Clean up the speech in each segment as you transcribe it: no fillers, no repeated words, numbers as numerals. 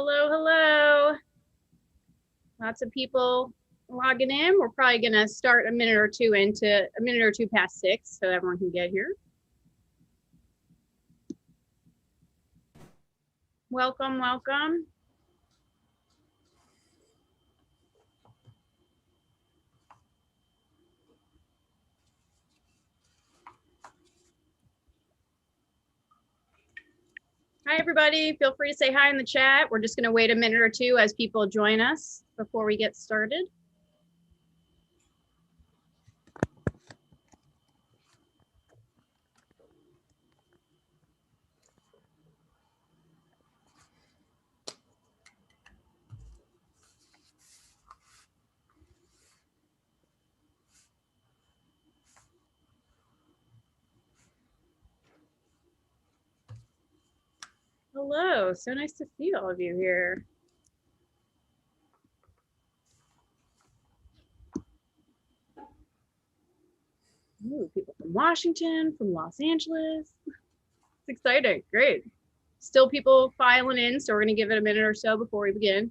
Hello, hello. Lots of people logging in. We're probably going to start a minute or two past 6 so everyone can get here. Welcome, welcome. Hi, everybody. Feel free to say hi in the chat. We're just going to wait a minute or two as people join us before we get started. Hello, so nice to see all of you here. Ooh, people from Washington, from Los Angeles. It's exciting, great. Still people filing in, so we're gonna give it a minute or so before we begin.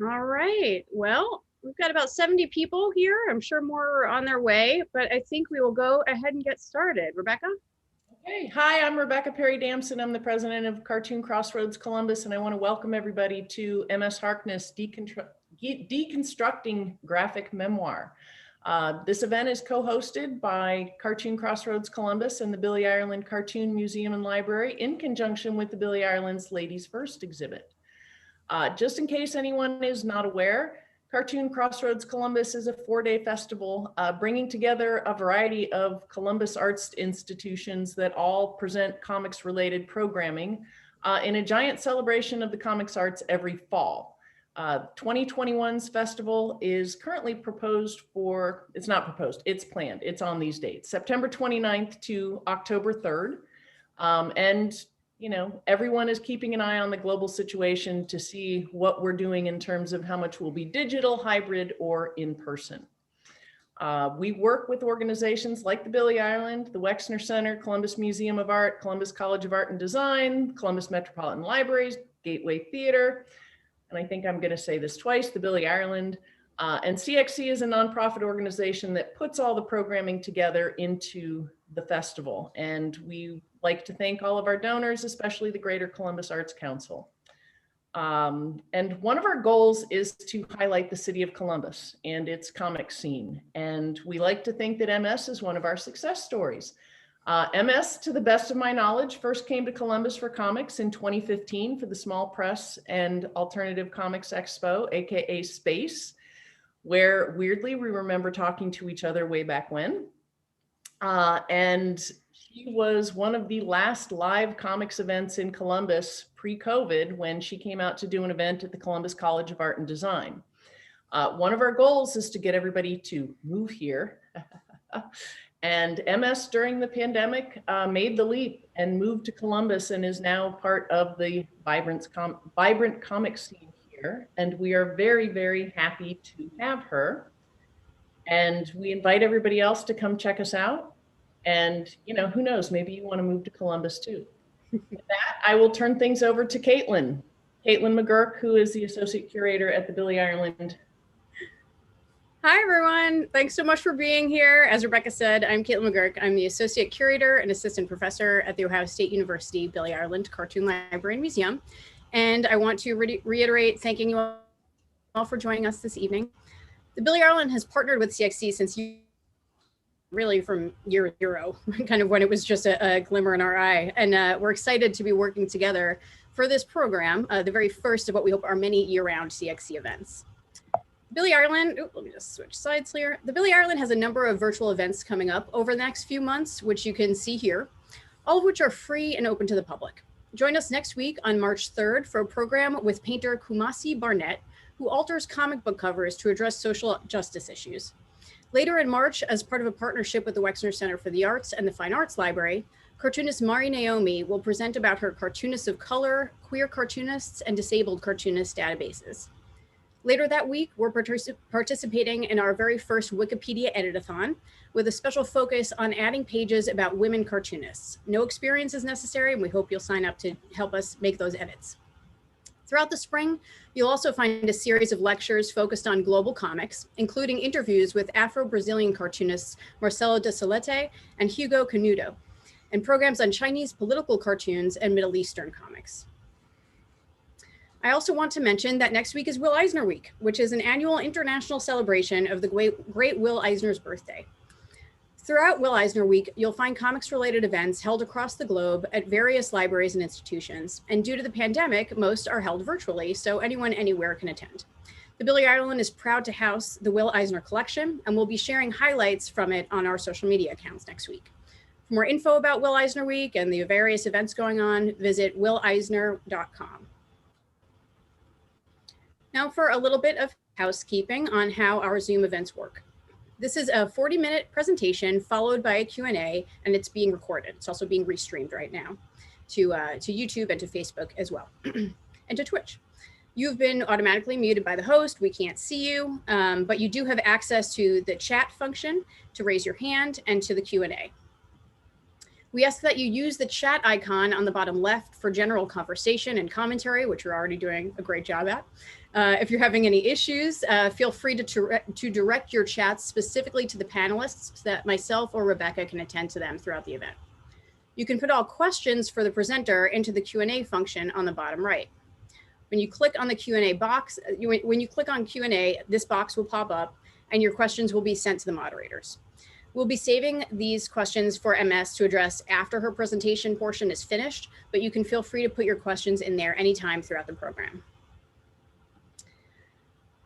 All right, well, we've got about 70 people here. I'm sure more are on their way, but I think we will go ahead and get started. Rebecca? Okay, hi, I'm Rebecca Perry Damson. I'm the president of Cartoon Crossroads Columbus, and I want to welcome everybody to MS Harkness Deconstructing Graphic Memoir. This event is co-hosted by Cartoon Crossroads Columbus and the Billy Ireland Cartoon Museum and Library in conjunction with the Billy Ireland's Ladies First exhibit. Just in case anyone is not aware, Cartoon Crossroads Columbus is a 4-day festival bringing together a variety of Columbus arts institutions that all present comics-related programming in a giant celebration of the comics arts every fall. 2021's festival is currently proposed for, it's not proposed, it's planned, it's on these dates, September 29th to October 3rd. And you know, everyone is keeping an eye on the global situation to see what we're doing in terms of how much will be digital, hybrid, or in person. We work with organizations like the Billy Ireland, the Wexner Center, Columbus Museum of Art, Columbus College of Art and Design, Columbus Metropolitan Libraries, Gateway Theater, and I think I'm going to say this twice, the Billy Ireland. And CXC is a nonprofit organization that puts all the programming together into the festival. And we like to thank all of our donors, especially the Greater Columbus Arts Council. And one of our goals is to highlight the city of Columbus and its comic scene. And we like to think that MS is one of our success stories. MS, to the best of my knowledge, first came to Columbus for comics in 2015 for the Small Press and Alternative Comics Expo, AKA Space, where weirdly we remember talking to each other way back when. And she was one of the last live comics events in Columbus pre-COVID when she came out to do an event at the Columbus College of Art and Design. One of our goals is to get everybody to move here. And MS during the pandemic made the leap and moved to Columbus and is now part of the vibrant comic scene here. And we are very, very happy to have her. And we invite everybody else to come check us out. And, you know, who knows, maybe you want to move to Columbus too. With that, I will turn things over to Caitlin Mcgurk, who is the associate curator at the Billy Ireland. Hi, everyone. Thanks so much for being here. As Rebecca said, I'm Caitlin Mcgurk. I'm the associate curator and assistant professor at the Ohio State University Billy Ireland Cartoon Library and Museum. And I want to reiterate thanking you all for joining us this evening. The Billy Ireland has partnered with CXC since really from year zero, kind of when it was just a glimmer in our eye. And we're excited to be working together for this program, the very first of what we hope are many year-round CXC events. Billy Ireland, let me just switch sides here. The Billy Ireland has a number of virtual events coming up over the next few months, which you can see here, all of which are free and open to the public. Join us next week on March 3rd for a program with painter Kumasi Barnett, who alters comic book covers to address social justice issues. Later in March, as part of a partnership with the Wexner Center for the Arts and the Fine Arts Library, cartoonist Mari Naomi will present about her Cartoonists of Color, Queer Cartoonists, and Disabled Cartoonists databases. Later that week, we're participating in our very first Wikipedia editathon with a special focus on adding pages about women cartoonists. No experience is necessary, and we hope you'll sign up to help us make those edits. Throughout the spring, you'll also find a series of lectures focused on global comics, including interviews with Afro-Brazilian cartoonists Marcelo de Solete and Hugo Canudo, and programs on Chinese political cartoons and Middle Eastern comics. I also want to mention that next week is Will Eisner Week, which is an annual international celebration of the great Will Eisner's birthday. Throughout Will Eisner Week, you'll find comics-related events held across the globe at various libraries and institutions. And due to the pandemic, most are held virtually, so anyone anywhere can attend. The Billy Ireland is proud to house the Will Eisner collection, and we'll be sharing highlights from it on our social media accounts next week. For more info about Will Eisner Week and the various events going on, visit willeisner.com. Now for a little bit of housekeeping on how our Zoom events work. This is a 40-minute presentation followed by a Q&A, and it's being recorded. It's also being restreamed right now to YouTube and to Facebook as well, and to Twitch. You've been automatically muted by the host. We can't see you, but you do have access to the chat function to raise your hand and to the Q&A. We ask that you use the chat icon on the bottom left for general conversation and commentary, which you're already doing a great job at. If you're having any issues, feel free to direct your chats specifically to the panelists so that myself or Rebecca can attend to them throughout the event. You can put all questions for the presenter into the Q&A function on the bottom right. When you click on the Q&A box, when you click on Q&A, this box will pop up and your questions will be sent to the moderators. We'll be saving these questions for MS to address after her presentation portion is finished, but you can feel free to put your questions in there anytime throughout the program.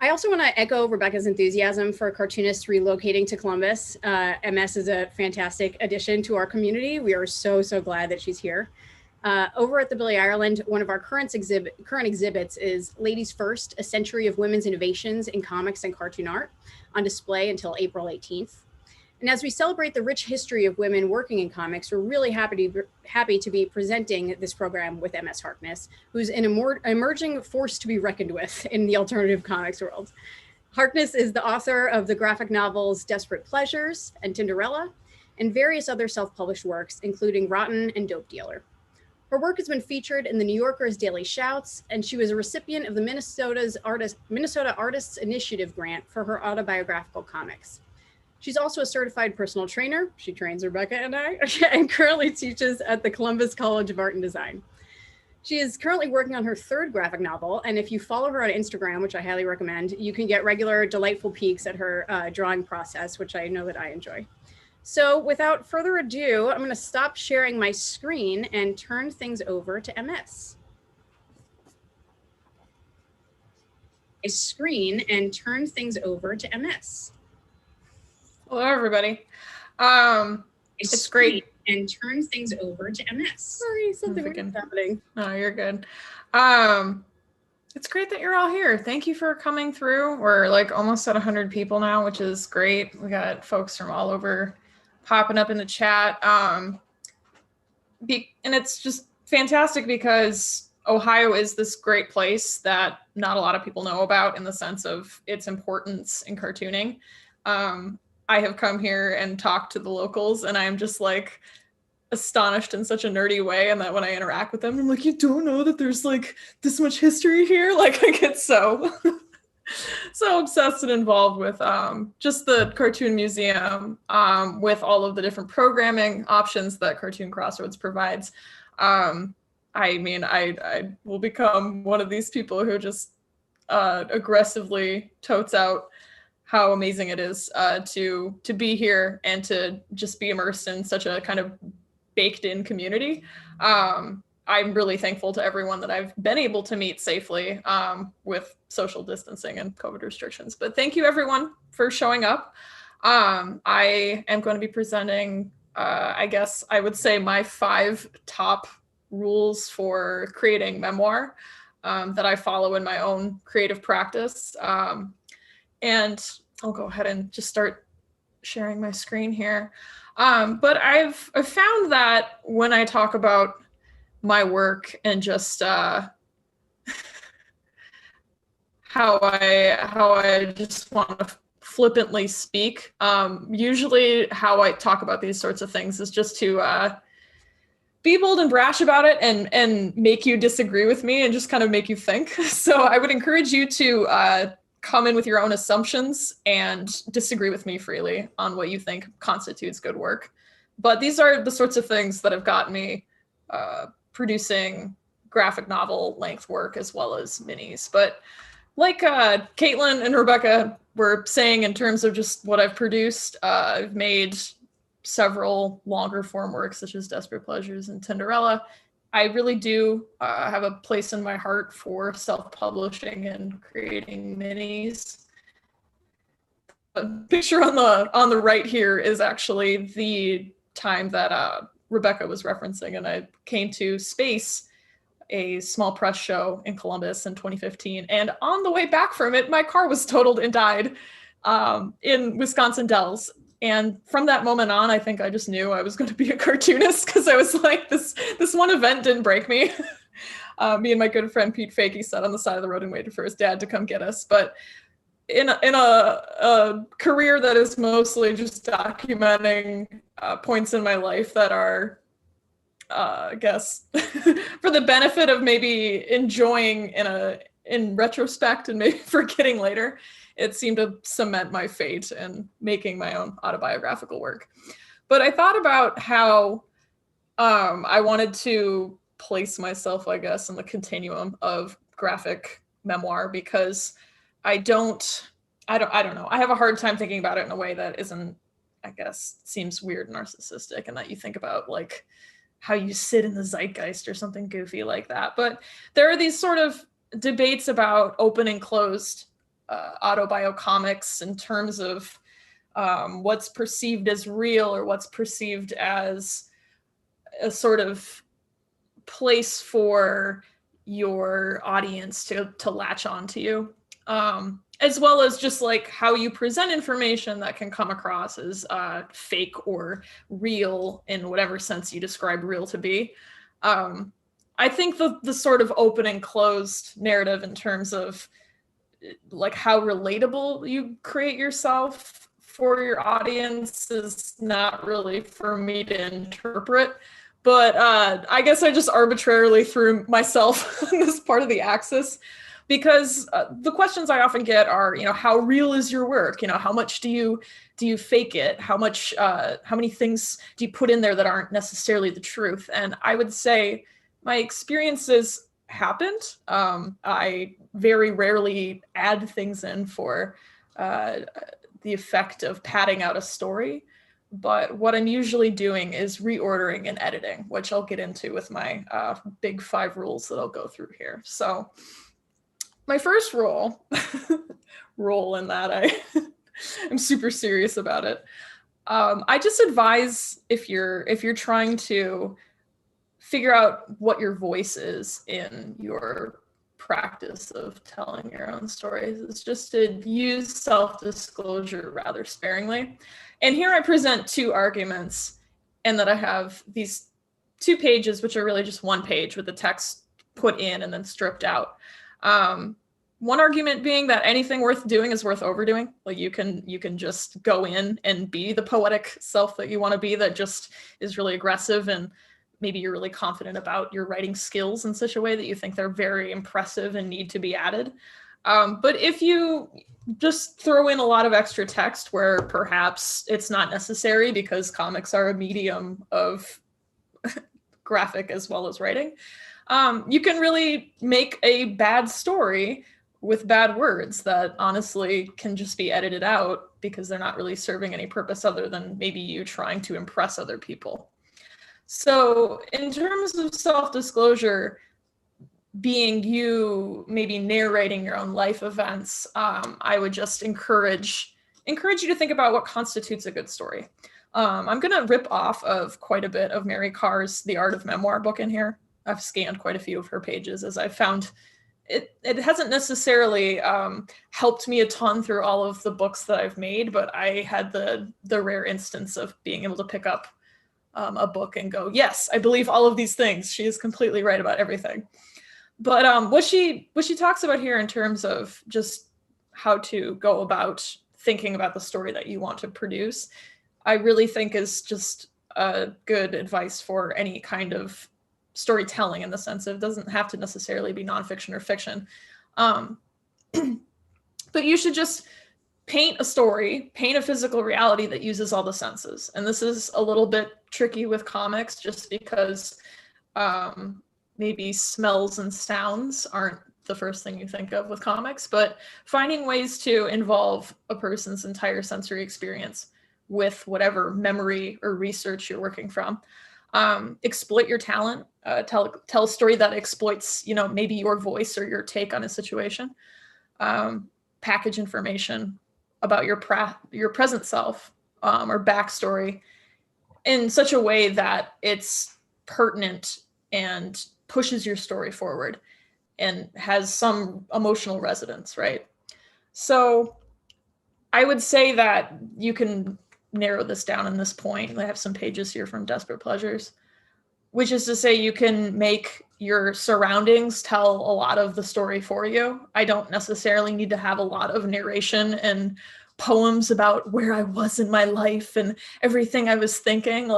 I also want to echo Rebecca's enthusiasm for cartoonists relocating to Columbus. MS is a fantastic addition to our community. We are so glad that she's here. Over at the Billy Ireland, one of our current exhibits is Ladies First, A Century of Women's Innovations in Comics and Cartoon Art, on display until April 18th. And as we celebrate the rich history of women working in comics, we're really happy to be presenting this program with MS Harkness, who's an emerging force to be reckoned with in the alternative comics world. Harkness is the author of the graphic novels Desperate Pleasures and Tinderella, and various other self-published works, including Rotten and Dope Dealer. Her work has been featured in the New Yorker's Daily Shouts, and she was a recipient of the Minnesota Artists Initiative grant for her autobiographical comics. She's also a certified personal trainer. She trains Rebecca and I, and currently teaches at the Columbus College of Art and Design. She is currently working on her third graphic novel, and if you follow her on Instagram, which I highly recommend, you can get regular delightful peeks at her drawing process, which I know that I enjoy. So without further ado, I'm going to stop sharing my screen and turn things over to MS. Hello, everybody. It's great. And turn things over to MS. Sorry, something was happening. No, you're good. It's great that you're all here. Thank you for coming through. We're like almost at 100 people now, which is great. We got folks from all over popping up in the chat. And it's just fantastic because Ohio is this great place that not a lot of people know about in the sense of its importance in cartooning. I have come here and talked to the locals, and I'm just like astonished in such a nerdy way. And that when I interact with them, I'm like, you don't know that there's like this much history here? Like I get so obsessed and involved with just the Cartoon Museum, with all of the different programming options that Cartoon Crossroads provides. I mean, I will become one of these people who just aggressively totes out how amazing it is to be here and to just be immersed in such a kind of baked in community. I'm really thankful to everyone that I've been able to meet safely with social distancing and COVID restrictions. But thank you everyone for showing up. I am going to be presenting, I guess I would say my 5 top rules for creating memoir that I follow in my own creative practice. And I'll go ahead and just start sharing my screen here. But I've found that when I talk about my work and just how I just want to flippantly speak, usually how I talk about these sorts of things is just to be bold and brash about it and make you disagree with me and just kind of make you think. So I would encourage you to come in with your own assumptions and disagree with me freely on what you think constitutes good work. But these are the sorts of things that have got me producing graphic novel length work as well as minis. But like Caitlin and Rebecca were saying, in terms of just what I've produced, I've made several longer form works such as Desperate Pleasures and Tinderella. I really do have a place in my heart for self-publishing and creating minis. The picture on the right here is actually the time that Rebecca was referencing, and I came to Space, a small press show in Columbus in 2015. And on the way back from it, my car was totaled and died in Wisconsin Dells. And from that moment on, I think I just knew I was going to be a cartoonist, because I was like, this one event didn't break me. Me and my good friend Pete Fakey sat on the side of the road and waited for his dad to come get us. But in a career that is mostly just documenting points in my life that are, I guess, for the benefit of maybe enjoying in retrospect and maybe forgetting later, it seemed to cement my fate in making my own autobiographical work. But I thought about how I wanted to place myself, I guess, in the continuum of graphic memoir, because I don't know. I have a hard time thinking about it in a way that isn't, I guess, seems weird, narcissistic, and that you think about like how you sit in the zeitgeist or something goofy like that. But there are these sort of debates about open and closed autobiocomics in terms of what's perceived as real or what's perceived as a sort of place for your audience to latch onto you, as well as just like how you present information that can come across as fake or real in whatever sense you describe real to be. I think the sort of open and closed narrative in terms of like how relatable you create yourself for your audience is not really for me to interpret. But I guess I just arbitrarily threw myself on this part of the axis, because the questions I often get are, how real is your work? How much do you fake it? How many things do you put in there that aren't necessarily the truth? And I would say my experiences happened. I very rarely add things in for the effect of padding out a story. But what I'm usually doing is reordering and editing, which I'll get into with my big 5 rules that I'll go through here. So my first rule in that I'm super serious about it. I just advise, if you're trying to figure out what your voice is in your practice of telling your own stories, is just to use self-disclosure rather sparingly. And here I present 2 arguments, and that I have these 2 pages, which are really just 1 page with the text put in and then stripped out. One argument being that anything worth doing is worth overdoing. Like you can just go in and be the poetic self that you want to be, that just is really aggressive, and maybe you're really confident about your writing skills in such a way that you think they're very impressive and need to be added. But if you just throw in a lot of extra text where perhaps it's not necessary, because comics are a medium of graphic as well as writing, you can really make a bad story with bad words that honestly can just be edited out, because they're not really serving any purpose other than maybe you trying to impress other people. So in terms of self-disclosure, being you maybe narrating your own life events, I would just encourage you to think about what constitutes a good story. I'm going to rip off of quite a bit of Mary Karr's The Art of Memoir book in here. I've scanned quite a few of her pages, as I found it hasn't necessarily helped me a ton through all of the books that I've made, but I had the rare instance of being able to pick up a book and go, yes, I believe all of these things. She is completely right about everything. But what she talks about here in terms of just how to go about thinking about the story that you want to produce, I really think is just good advice for any kind of storytelling, in the sense of it doesn't have to necessarily be nonfiction or fiction. But you should just paint a story, paint a physical reality that uses all the senses. And this is a little bit tricky with comics, just because maybe smells and sounds aren't the first thing you think of with comics, but finding ways to involve a person's entire sensory experience with whatever memory or research you're working from. Exploit your talent, tell a story that exploits, maybe your voice or your take on a situation. Package information about your present self or backstory in such a way that it's pertinent and pushes your story forward and has some emotional resonance, right? So I would say that you can narrow this down in this point. I have some pages here from Desperate Pleasures, which is to say you can make your surroundings tell a lot of the story for you. I don't necessarily need to have a lot of narration and poems about where I was in my life and everything I was thinking,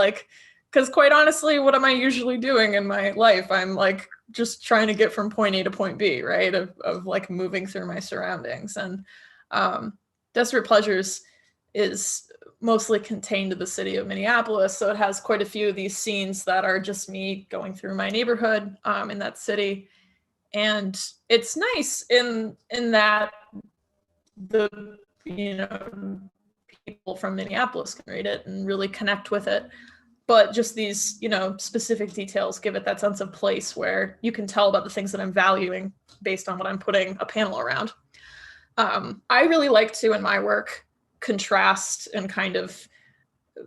because quite honestly, what am I usually doing in my life? I'm just trying to get from point A to point B, right? Of moving through my surroundings. And Desperate Pleasures is mostly contained to the city of Minneapolis. So it has quite a few of these scenes that are just me going through my neighborhood in that city. And it's nice in that the people from Minneapolis can read it and really connect with it. But just these, specific details give it that sense of place where you can tell about the things that I'm valuing based on what I'm putting a panel around. I really like to, in my work, contrast and kind of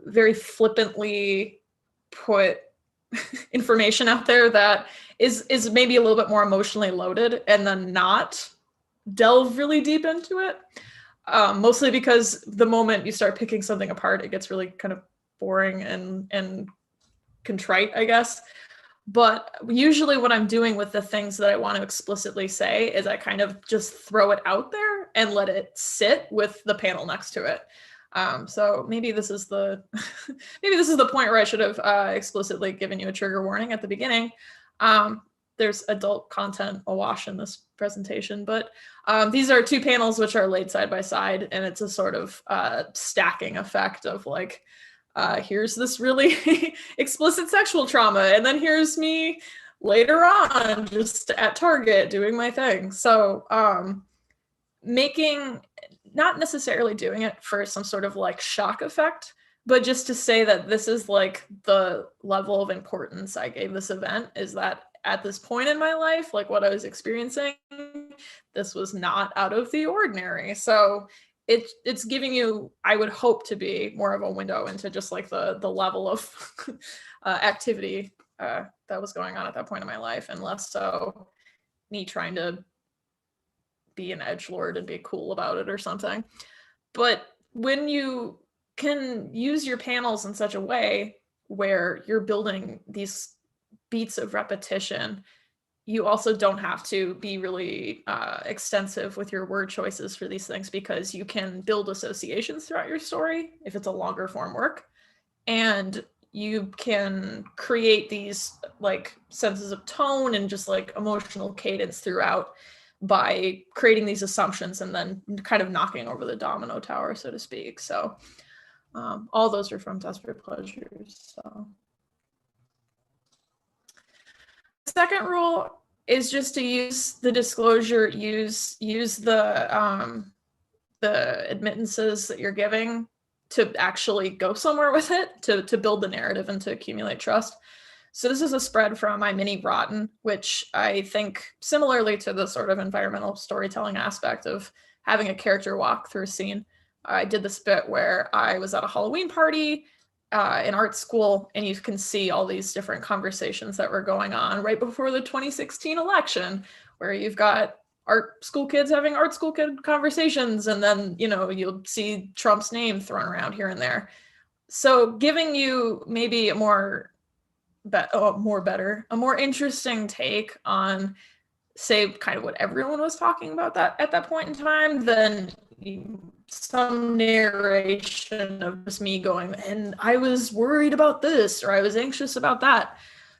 very flippantly put information out there that is maybe a little bit more emotionally loaded, and then not delve really deep into it. Mostly because the moment you start picking something apart, it gets really kind of boring and contrite, I guess. But usually what I'm doing with the things that I want to explicitly say is I kind of just throw it out there and let it sit with the panel next to it. So maybe this is the point where I should have explicitly given you a trigger warning at the beginning. There's adult content awash in this presentation, but these are two panels which are laid side by side, and it's a sort of stacking effect of here's this really explicit sexual trauma, and then here's me later on just at Target doing my thing. So not necessarily doing it for some sort of shock effect, but just to say that this is the level of importance I gave this event, is that at this point in my life, what I was experiencing, this was not out of the ordinary. So it's giving you, I would hope, to be more of a window into just the level of activity that was going on at that point in my life, and less so me trying to be an edgelord and be cool about it or something. But when you can use your panels in such a way where you're building these beats of repetition, you also don't have to be really extensive with your word choices for these things, because you can build associations throughout your story if it's a longer form work, and you can create these senses of tone and just emotional cadence throughout by creating these assumptions and then kind of knocking over the domino tower, so to speak. So all those are from Desperate Pleasures. So the second rule is just to use the disclosure, use the admittances that you're giving to actually go somewhere with it, to build the narrative and to accumulate trust. So this is a spread from my mini Rotten, which I think, similarly to the sort of environmental storytelling aspect of having a character walk through a scene, I did this bit where I was at a Halloween party in art school, and you can see all these different conversations that were going on right before the 2016 election, where you've got art school kids having art school kid conversations, and then, you know, you'll see Trump's name thrown around here and there. So giving you maybe a more interesting take on, say, kind of what everyone was talking about that at that point in time than some narration of just me going, and I was worried about this, or I was anxious about that.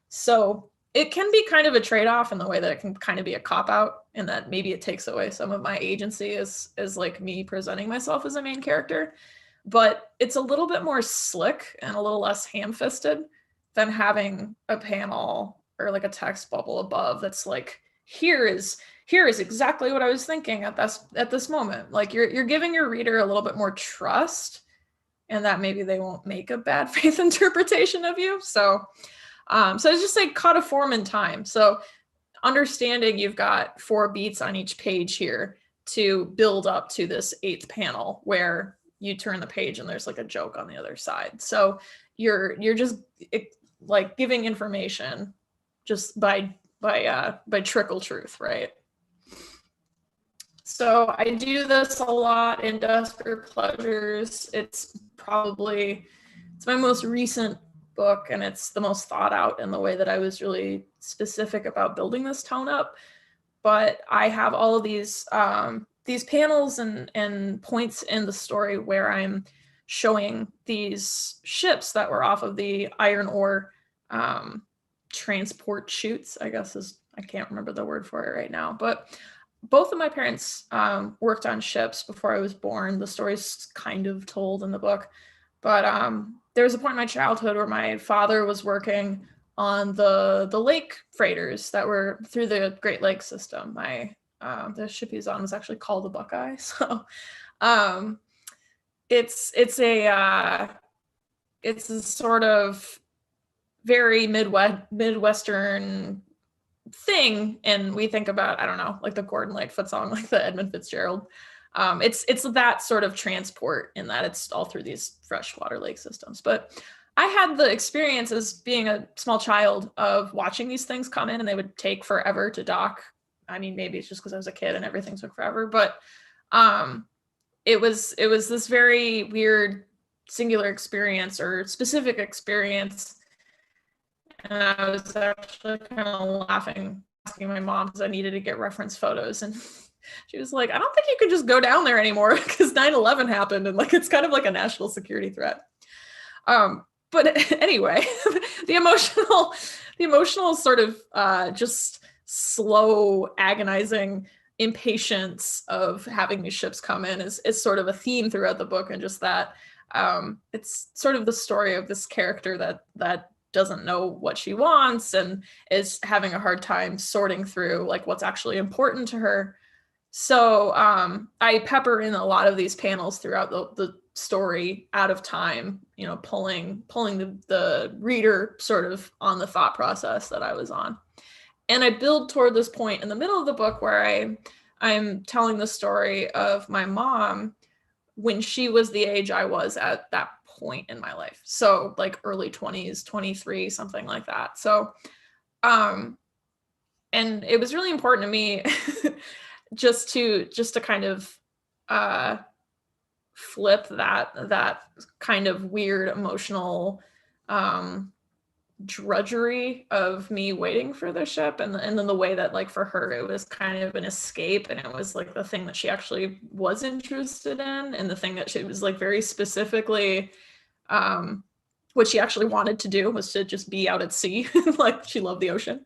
So it can be kind of a trade-off in the way that it can kind of be a cop-out, and that maybe it takes away some of my agency as like me presenting myself as a main character. But it's a little bit more slick and a little less ham-fisted than having a panel or like a text bubble above that's like, here is exactly what I was thinking at this moment. Like you're giving your reader a little bit more trust, and that maybe they won't make a bad faith interpretation of you. So it's just like cut a form in time. So understanding you've got 4 beats on each page here to build up to this 8th panel where you turn the page and there's like a joke on the other side. So you're just like giving information just by trickle truth, right? So I do this a lot in Desperate Pleasures. It's my most recent book, and it's the most thought out in the way that I was really specific about building this tone up. But I have all of these panels and points in the story where I'm showing these ships that were off of the iron ore transport chutes, I guess I can't remember the word for it right now. But both of my parents worked on ships before I was born. The story's kind of told in the book. But there was a point in my childhood where my father was working on the lake freighters that were through the Great Lakes system. The ship he's on was actually called the Buckeye. So it's a sort of very Midwestern thing, and we think about, I don't know, like the Gordon Lightfoot song, like the Edmund Fitzgerald. It's that sort of transport in that it's all through these freshwater lake systems. But I had the experience as being a small child of watching these things come in, and they would take forever to dock. I mean, maybe it's just because I was a kid and everything took forever, but it was this very weird singular experience or specific experience. And I was actually kind of laughing, asking my mom because I needed to get reference photos. And she was like, I don't think you can just go down there anymore because 9/11 happened. And like, it's kind of like a national security threat. But anyway, the emotional sort of just slow, agonizing impatience of having these ships come in is sort of a theme throughout the book. And just that it's sort of the story of this character that doesn't know what she wants and is having a hard time sorting through like what's actually important to her. So I pepper in a lot of these panels throughout the story out of time, you know, pulling the reader sort of on the thought process that I was on. And I build toward this point in the middle of the book where I'm telling the story of my mom when she was the age I was at that point in my life. So like early 20s, 23, something like that. So, and it was really important to me just to kind of flip that kind of weird emotional drudgery of me waiting for the ship, and then the way that like for her it was kind of an escape, and it was like the thing that she actually was interested in, and the thing that she was like very specifically what she actually wanted to do was to just be out at sea. Like she loved the ocean.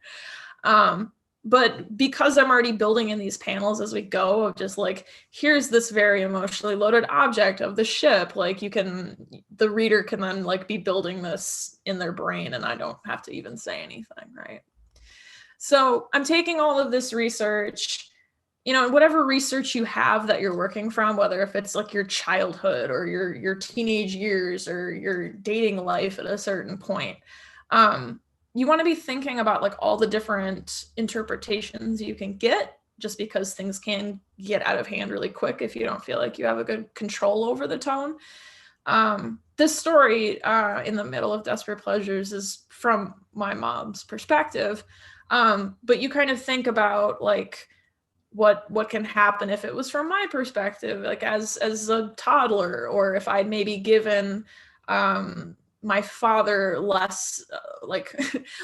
But because I'm already building in these panels as we go of just like, here's this very emotionally loaded object of the ship, like the reader can then like be building this in their brain, and I don't have to even say anything, right? So I'm taking all of this research, you know, whatever research you have that you're working from, whether if it's like your childhood or your teenage years or your dating life at a certain point, you want to be thinking about like all the different interpretations you can get, just because things can get out of hand really quick if you don't feel like you have a good control over the tone. This story in the middle of Desperate Pleasures is from my mom's perspective. But you kind of think about like what can happen if it was from my perspective, like as a toddler, or if I'd maybe given my father less like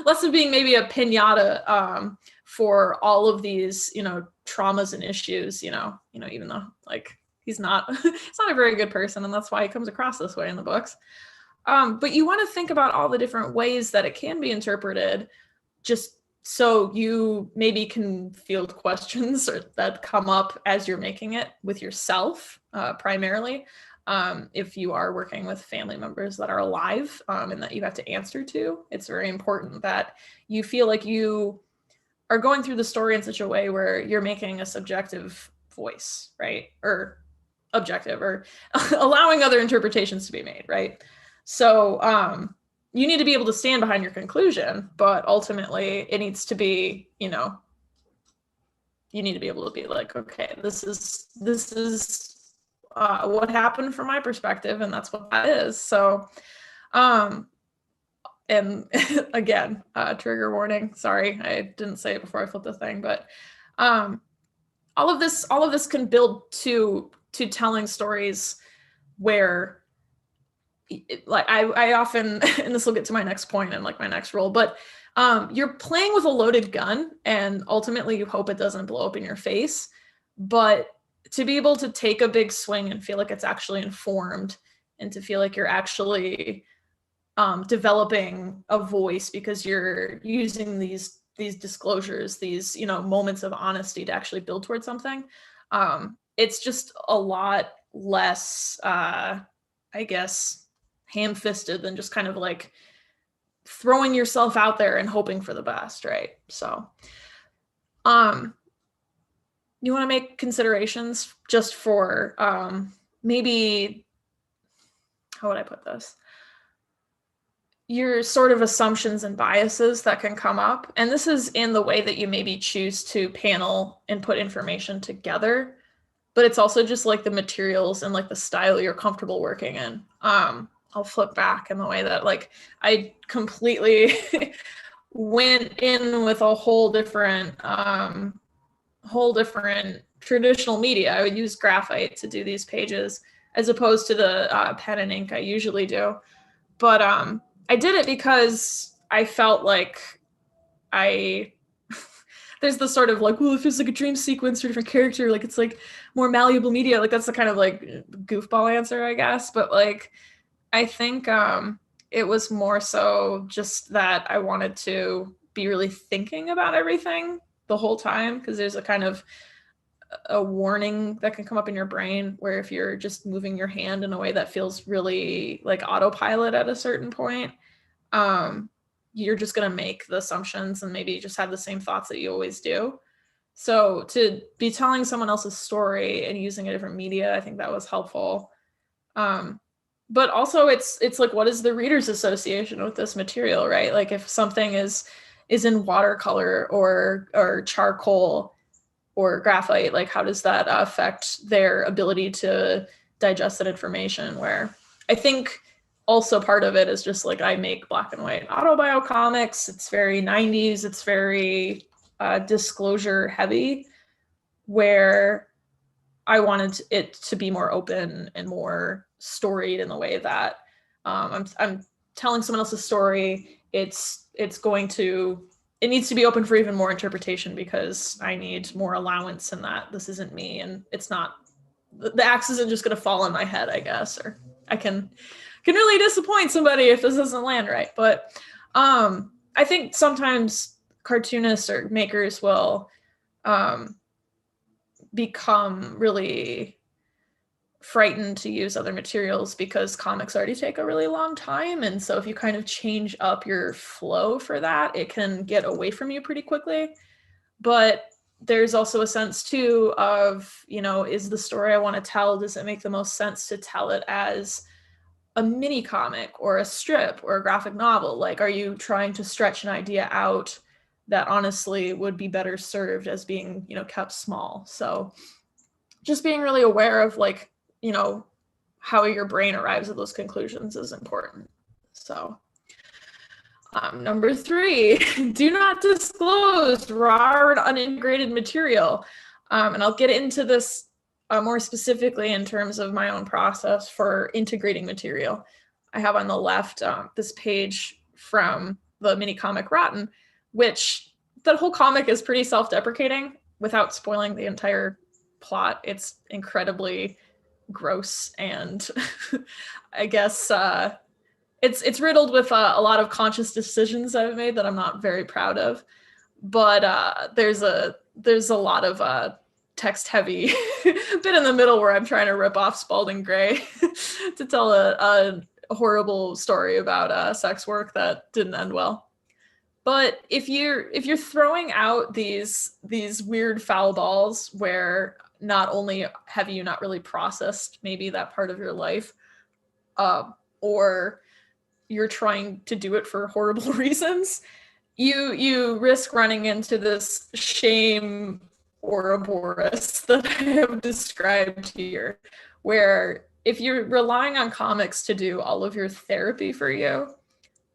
less of being maybe a piñata for all of these, traumas and issues, even though like he's not a very good person, and that's why he comes across this way in the books. But you want to think about all the different ways that it can be interpreted, just so you maybe can field questions that come up as you're making it with yourself, primarily. If you are working with family members that are alive, and that you have to answer to, it's very important that you feel like you are going through the story in such a way where you're making a subjective voice, right? Or objective, or allowing other interpretations to be made, right? So you need to be able to stand behind your conclusion, but ultimately it needs to be, you need to be able to be like, okay, this is what happened from my perspective, and that's what that is. So, and again, trigger warning. Sorry, I didn't say it before I flipped the thing, but all of this can build to telling stories where, like I often, and this will get to my next point and like my next role, but you're playing with a loaded gun, and ultimately you hope it doesn't blow up in your face. But to be able to take a big swing and feel like it's actually informed, and to feel like you're actually developing a voice because you're using these disclosures, these moments of honesty to actually build towards something, it's just a lot less I guess ham-fisted than just kind of like throwing yourself out there and hoping for the best, right? So you want to make considerations just for maybe, how would I put this? Your sort of assumptions and biases that can come up. And this is in the way that you maybe choose to panel and put information together, but it's also just like the materials and like the style you're comfortable working in. I'll flip back in the way that like I completely went in with a whole different traditional media. I would use graphite to do these pages as opposed to the pen and ink I usually do. But I did it because I felt like there's this sort of like, well, if it's like a dream sequence or a different character, like it's like more malleable media. Like that's the kind of like goofball answer, I guess. But like, I think it was more so just that I wanted to be really thinking about everything the whole time, because there's a kind of a warning that can come up in your brain where if you're just moving your hand in a way that feels really like autopilot at a certain point, you're just going to make the assumptions and maybe just have the same thoughts that you always do. So to be telling someone else's story and using a different media, I think that was helpful. But also it's like, what is the reader's association with this material, right? Like if something is in watercolor or charcoal or graphite, like how does that affect their ability to digest that information? Where I think also part of it is just like, I make black and white autobio comics. It's very 90s. It's very disclosure heavy, where I wanted it to be more open and more storied in the way that I'm telling someone else's story. It needs to be open for even more interpretation, because I need more allowance in that this isn't me, and it's not, the axe isn't just going to fall on my head, I guess, or I can really disappoint somebody if this doesn't land right. But I think sometimes cartoonists or makers will become really frightened to use other materials because comics already take a really long time. And so if you kind of change up your flow for that, it can get away from you pretty quickly. But there's also a sense too of, is the story I want to tell, does it make the most sense to tell it as a mini comic or a strip or a graphic novel? Like, are you trying to stretch an idea out that honestly would be better served as being, kept small? So just being really aware of like, how your brain arrives at those conclusions is important. So Number 3, do not disclose raw or unintegrated material. And I'll get into this more specifically in terms of my own process for integrating material. I have on the left this page from the mini comic Rotten, which that whole comic is pretty self-deprecating without spoiling the entire plot. It's incredibly gross, and I guess it's riddled with a lot of conscious decisions I've made that I'm not very proud of. But there's a lot of text heavy bit in the middle where I'm trying to rip off Spalding Gray to tell a horrible story about sex work that didn't end well. But if you're throwing out these weird foul balls where not only have you not really processed maybe that part of your life, or you're trying to do it for horrible reasons, you risk running into this shame Ouroboros that I have described here, where if you're relying on comics to do all of your therapy for you,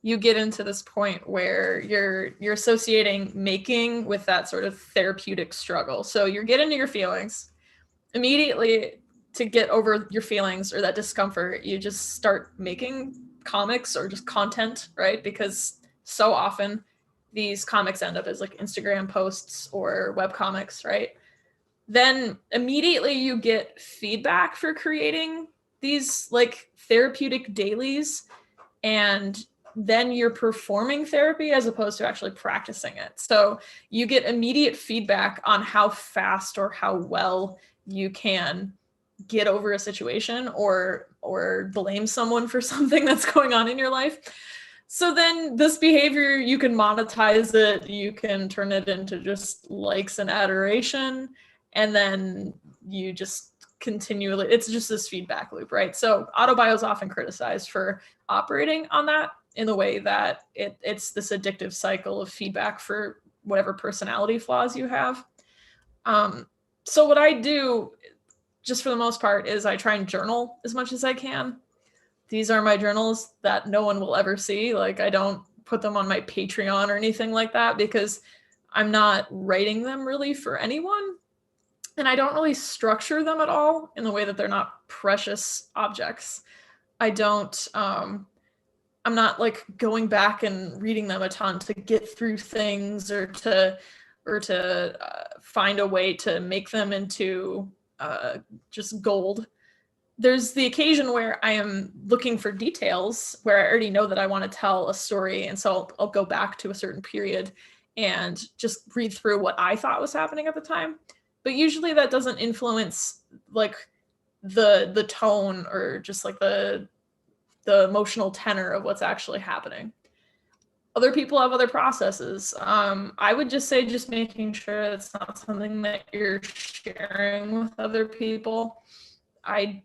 you get into this point where you're associating making with that sort of therapeutic struggle. So you're getting into your feelings. Immediately, to get over your feelings or that discomfort, you just start making comics or just content, right? Because so often these comics end up as like Instagram posts or web comics, right? Then immediately you get feedback for creating these like therapeutic dailies, and then you're performing therapy as opposed to actually practicing it. So you get immediate feedback on how fast or how well you can get over a situation or blame someone for something that's going on in your life. So then this behavior, you can monetize it, you can turn it into just likes and adoration, and then you just continually, it's just this feedback loop, right? So autobio is often criticized for operating on that in the way that it's this addictive cycle of feedback for whatever personality flaws you have. So what I do, just for the most part, is I try and journal as much as I can. These are my journals that no one will ever see. Like, I don't put them on my Patreon or anything like that because I'm not writing them really for anyone. And I don't really structure them at all in the way that they're not precious objects. I'm not like going back and reading them a ton to get through things or to find a way to make them into just gold. There's the occasion where I am looking for details where I already know that I want to tell a story. And so I'll go back to a certain period and just read through what I thought was happening at the time. But usually that doesn't influence like the tone or just like the emotional tenor of what's actually happening. Other people have other processes. I would just say just making sure it's not something that you're sharing with other people. I'm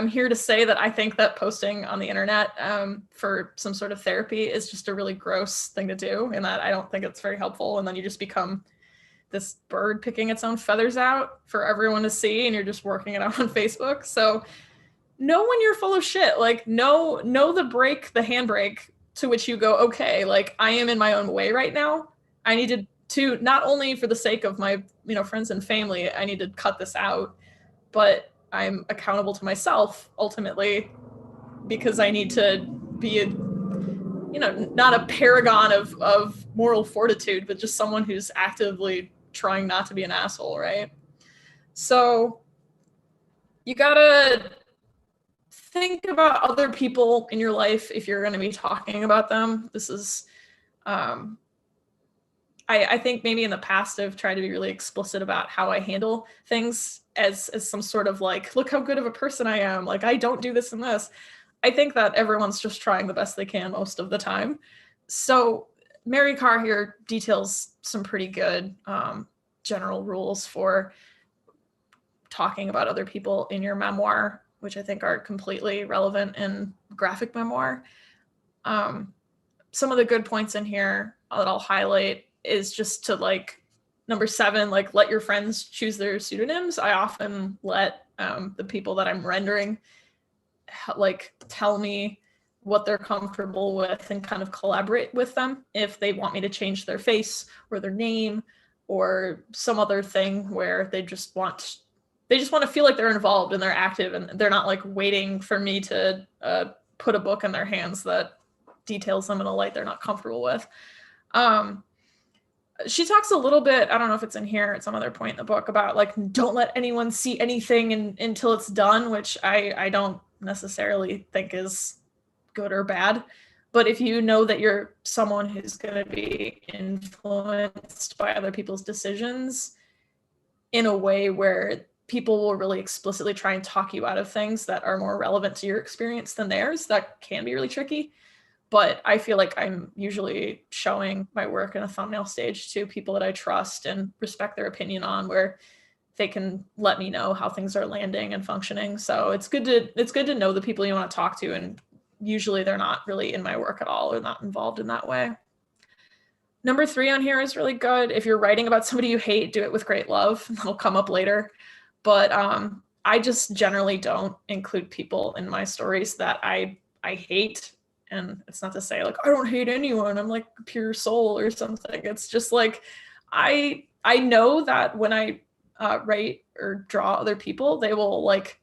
here to say that I think that posting on the internet for some sort of therapy is just a really gross thing to do, and that I don't think it's very helpful. And then you just become this bird picking its own feathers out for everyone to see, and you're just working it out on Facebook. So know when you're full of shit. Like know the handbrake to which you go, okay, like I am in my own way right now. I needed to, not only for the sake of my friends and family, I need to cut this out, but I'm accountable to myself ultimately, because I need to be not a paragon of moral fortitude, but just someone who's actively trying not to be an asshole, right? So you gotta think about other people in your life if you're going to be talking about them. This is, I think maybe in the past I've tried to be really explicit about how I handle things as some sort of like, look how good of a person I am. Like, I don't do this and this. I think that everyone's just trying the best they can most of the time. So Mary Carr here details some pretty good general rules for talking about other people in your memoir, which I think are completely relevant in graphic memoir. Some of the good points in here that I'll highlight is just to like, number 7, like let your friends choose their pseudonyms. I often let the people that I'm rendering like tell me what they're comfortable with and kind of collaborate with them if they want me to change their face or their name or some other thing where they just want to feel like they're involved and they're active and they're not like waiting for me to put a book in their hands that details them in a light they're not comfortable with. She talks a little bit, I don't know if it's in here at some other point in the book, about like, don't let anyone see anything until it's done, which I don't necessarily think is good or bad. But if you know that you're someone who's going to be influenced by other people's decisions in a way where people will really explicitly try and talk you out of things that are more relevant to your experience than theirs, that can be really tricky. But I feel like I'm usually showing my work in a thumbnail stage to people that I trust and respect their opinion on, where they can let me know how things are landing and functioning. So it's good to know the people you want to talk to, and usually they're not really in my work at all or not involved in that way. Number 3 on here is really good. If you're writing about somebody you hate, do it with great love. That'll come up later. But I just generally don't include people in my stories that I hate. And it's not to say like, I don't hate anyone, I'm like pure soul or something. It's just like, I know that when I write or draw other people, they will like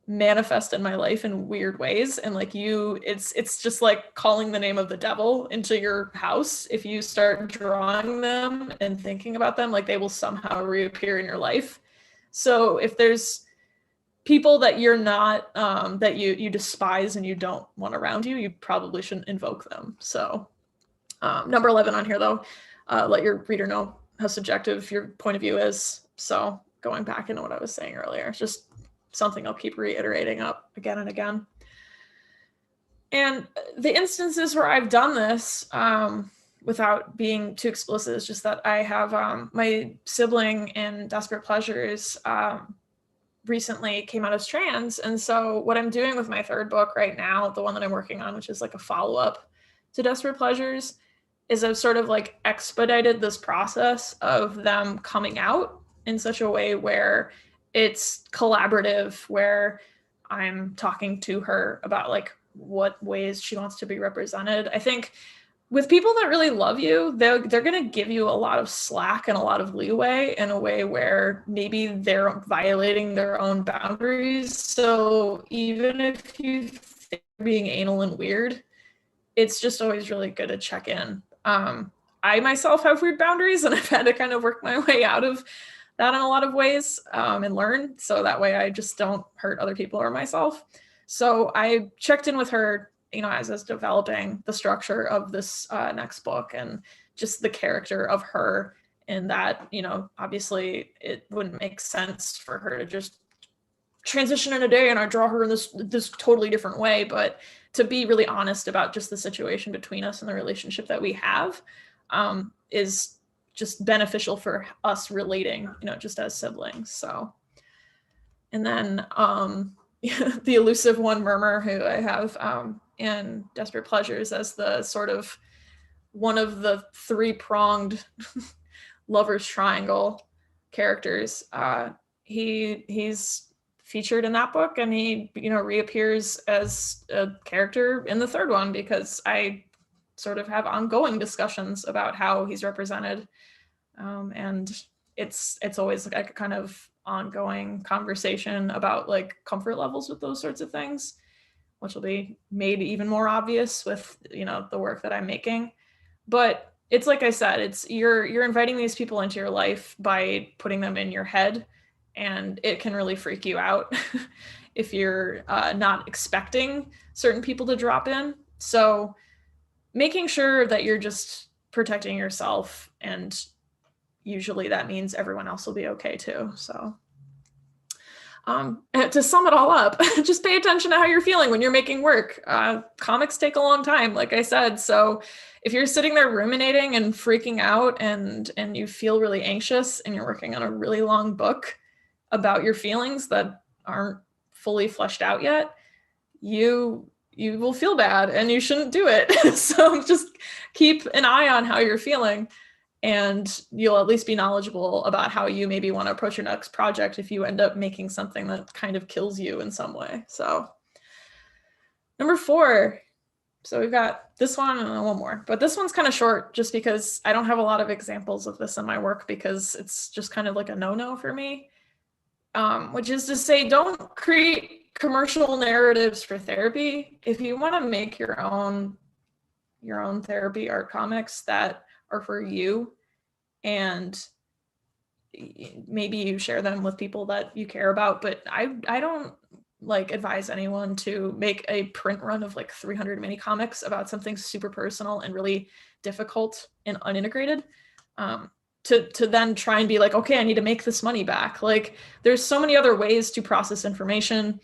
manifest in my life in weird ways. And like it's just like calling the name of the devil into your house. If you start drawing them and thinking about them, like they will somehow reappear in your life. So if there's people that you're not, that you despise and you don't want around you, you probably shouldn't invoke them. So number 11 on here though, let your reader know how subjective your point of view is. So going back into what I was saying earlier, it's just something I'll keep reiterating up again and again. And the instances where I've done this without being too explicit is just that I have my sibling in Desperate Pleasures recently came out as trans. And so what I'm doing with my 3rd book right now, the one that I'm working on, which is like a follow-up to Desperate Pleasures, is I've sort of like expedited this process of them coming out in such a way where it's collaborative, where I'm talking to her about like what ways she wants to be represented. I think with people that really love you, they're going to give you a lot of slack and a lot of leeway in a way where maybe they're violating their own boundaries. So even if you think they're being anal and weird, it's just always really good to check in. I myself have weird boundaries, and I've had to kind of work my way out of that in a lot of ways and learn. So that way I just don't hurt other people or myself. So I checked in with her, as I was developing the structure of this next book and just the character of her, and that, obviously it wouldn't make sense for her to just transition in a day and I draw her in this totally different way, but to be really honest about just the situation between us and the relationship that we have is just beneficial for us relating, just as siblings. So, and then the elusive one, Murmur, who I have in Desperate Pleasures as the sort of one of the 3-pronged lovers triangle characters. He's featured in that book, and he reappears as a character in the 3rd one because I sort of have ongoing discussions about how he's represented, and it's always like a kind of ongoing conversation about like comfort levels with those sorts of things, which will be made even more obvious with the work that I'm making. But it's like I said, it's you're inviting these people into your life by putting them in your head, and it can really freak you out if you're not expecting certain people to drop in. So making sure that you're just protecting yourself, and usually that means everyone else will be okay too. So to sum it all up, just pay attention to how you're feeling when you're making work. Comics take a long time, like I said. So if you're sitting there ruminating and freaking out and you feel really anxious and you're working on a really long book about your feelings that aren't fully fleshed out yet, you will feel bad and you shouldn't do it. So just keep an eye on how you're feeling, and you'll at least be knowledgeable about how you maybe want to approach your next project if you end up making something that kind of kills you in some way. So number 4, So we've got this one and then one more, but this one's kind of short just because I don't have a lot of examples of this in my work because it's just kind of like a no-no for me, which is to say, don't create commercial narratives for therapy. If you want to make your own therapy art comics that are for you, and maybe you share them with people that you care about, but I don't like advise anyone to make a print run of like 300 mini comics about something super personal and really difficult and unintegrated, to then try and be like, okay, I need to make this money back. Like, there's so many other ways to process information.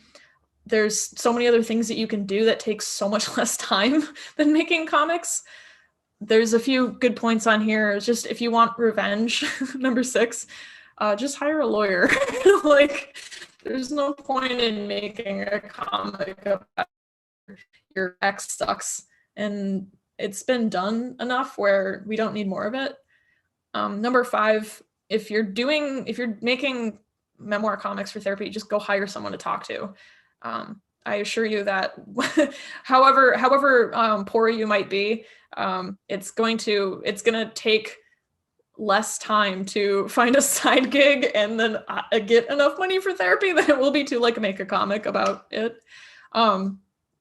There's so many other things that you can do that takes so much less time than making comics. There's a few good points on here. It's just, if you want revenge, number 6, just hire a lawyer. Like, there's no point in making a comic about your ex sucks, and it's been done enough where we don't need more of it. Number 5, if you're making memoir comics for therapy, just go hire someone to talk to. I assure you that however poor you might be, it's gonna take less time to find a side gig and then get enough money for therapy than it will be to like make a comic about it.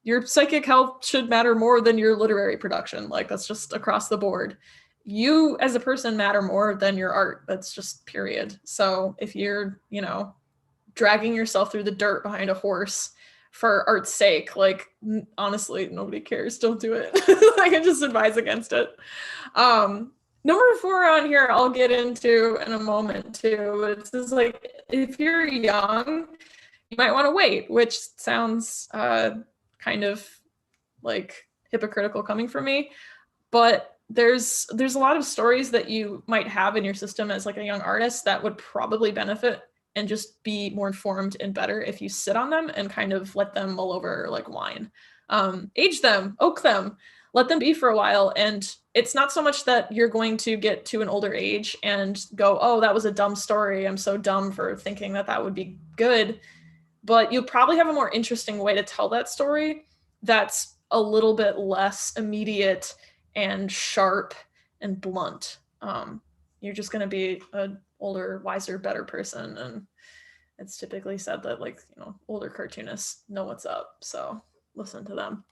Your psychic health should matter more than your literary production. Like, that's just across the board. You as a person matter more than your art. That's just period. So if you're, dragging yourself through the dirt behind a horse for art's sake, like, honestly, nobody cares. Don't do it. Like, I just advise against it. Number 4 on here, I'll get into in a moment too. It's just like, if you're young, you might want to wait, which sounds kind of like hypocritical coming from me, but there's a lot of stories that you might have in your system as like a young artist that would probably benefit and just be more informed and better if you sit on them and kind of let them mull over like wine. Age them, oak them, let them be for a while. And it's not so much that you're going to get to an older age and go, oh, that was a dumb story, I'm so dumb for thinking that would be good. But you'll probably have a more interesting way to tell that story that's a little bit less immediate and sharp and blunt. You're just going to be an older, wiser, better person. And it's typically said that, like, older cartoonists know what's up. So listen to them.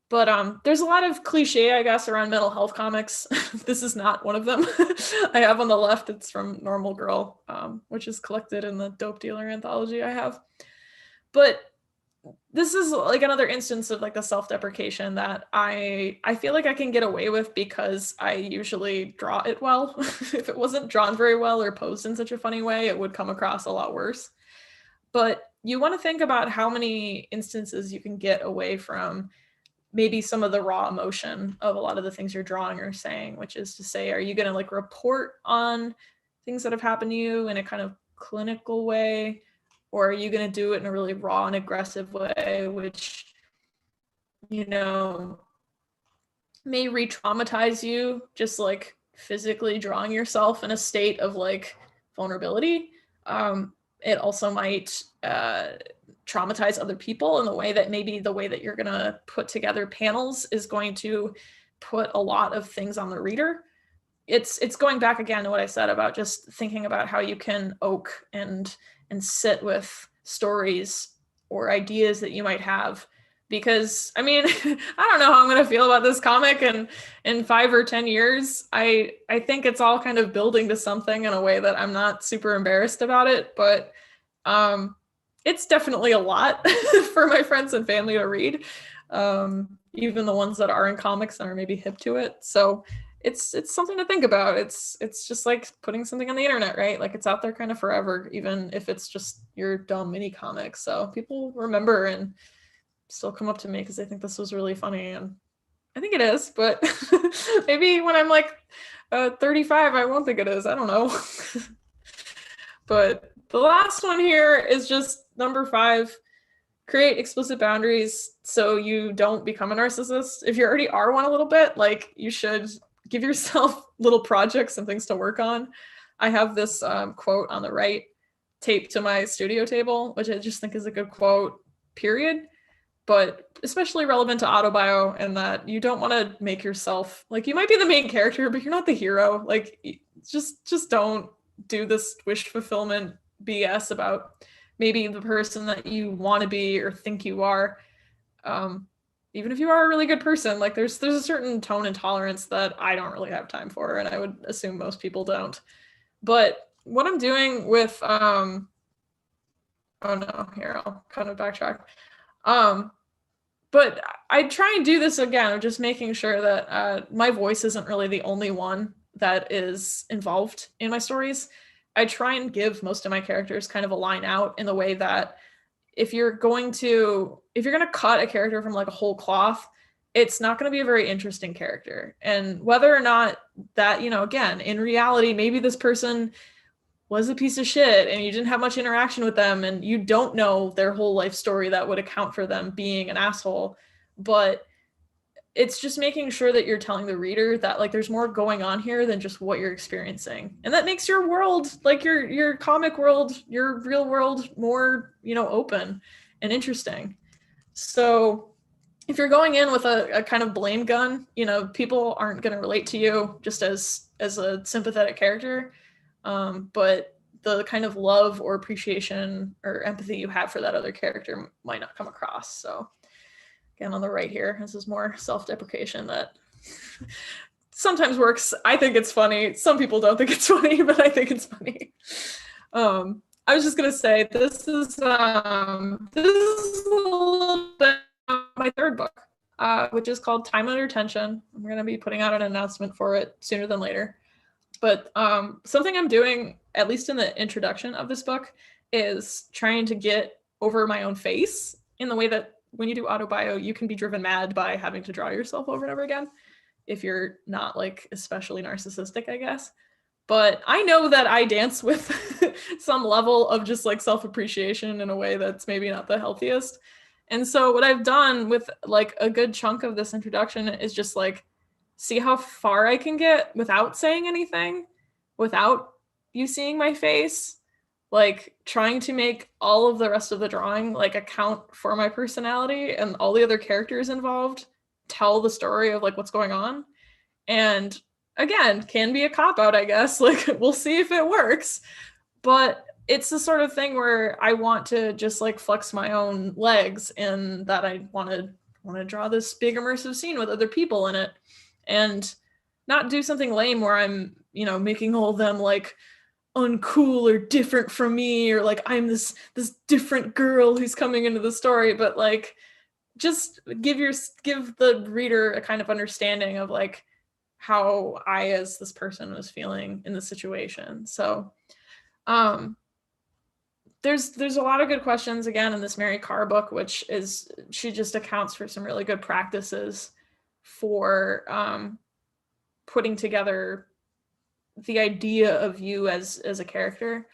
But there's a lot of cliche, I guess, around mental health comics. This is not one of them. I have on the left, it's from Normal Girl, which is collected in the Dope Dealer anthology I have. But this is like another instance of like the self-deprecation that I feel like I can get away with because I usually draw it well. If it wasn't drawn very well or posed in such a funny way, it would come across a lot worse. But you want to think about how many instances you can get away from maybe some of the raw emotion of a lot of the things you're drawing or saying, which is to say, are you going to like report on things that have happened to you in a kind of clinical way? Or are you going to do it in a really raw and aggressive way, which, may re-traumatize you, just like physically drawing yourself in a state of like vulnerability? It also might traumatize other people in the way that maybe the way that you're going to put together panels is going to put a lot of things on the reader. It's going back again to what I said about just thinking about how you can oak and sit with stories or ideas that you might have. Because, I mean, I don't know how I'm going to feel about this comic in 5 or 10 years. I think it's all kind of building to something in a way that I'm not super embarrassed about it. But it's definitely a lot for my friends and family to read, even the ones that are in comics and are maybe hip to it. So it's something to think about. It's just like putting something on the internet, right? Like, it's out there kind of forever, even if it's just your dumb mini comic. So people remember and still come up to me because they think this was really funny, and I think it is, but maybe when I'm like 35, I won't think it is. I don't know. But the last one here is just number 5. Create explicit boundaries so you don't become a narcissist. If you already are one a little bit, like, you should give yourself little projects and things to work on. I have this quote on the right taped to my studio table, which I just think is a good quote, period. but especially relevant to autobio, and that you don't want to make yourself like, you might be the main character, but you're not the hero. Like, just don't do this wish fulfillment BS about maybe the person that you want to be or think you are. Even if you are a really good person, like there's a certain tone and tolerance that I don't really have time for, and I would assume most people don't. But what I'm doing with oh no, here, I'll kind of backtrack. But I try and do this again of just making sure that my voice isn't really the only one that is involved in my stories. I try and give most of my characters kind of a line out in the way that if you're going to cut a character from like a whole cloth, it's not going to be a very interesting character. And whether or not that, again, in reality, maybe this person was a piece of shit and you didn't have much interaction with them and you don't know their whole life story that would account for them being an asshole. But it's just making sure that you're telling the reader that like there's more going on here than just what you're experiencing. And that makes your world, like your comic world, your real world, more, open and interesting. So if you're going in with a kind of blame gun, people aren't going to relate to you just as a sympathetic character. But the kind of love or appreciation or empathy you have for that other character might not come across. So again, on the right here, this is more self-deprecation that sometimes works. I think it's funny. Some people don't think it's funny, but I think it's funny. I was just gonna say this is a little bit of my third book, which is called Time Under Tension. I'm gonna be putting out an announcement for it sooner than later. But something I'm doing, at least in the introduction of this book, is trying to get over my own face in the way that when you do autobio, you can be driven mad by having to draw yourself over and over again if you're not like especially narcissistic, I guess. But I know that I dance with some level of just like self-appreciation in a way that's maybe not the healthiest. And so what I've done with like a good chunk of this introduction is just like see how far I can get without saying anything, without you seeing my face, like trying to make all of the rest of the drawing like account for my personality and all the other characters involved, tell the story of like what's going on. And again, can be a cop-out, I guess. Like we'll see if it works. But it's the sort of thing where I want to just like flex my own legs and that I want to draw this big immersive scene with other people in it and not do something lame where I'm, making all of them like uncool or different from me, or like I'm this different girl who's coming into the story, but like just give the reader a kind of understanding of like how I as this person was feeling in the situation. So there's a lot of good questions again in this Mary Carr book, which is she just accounts for some really good practices for putting together the idea of you as a character.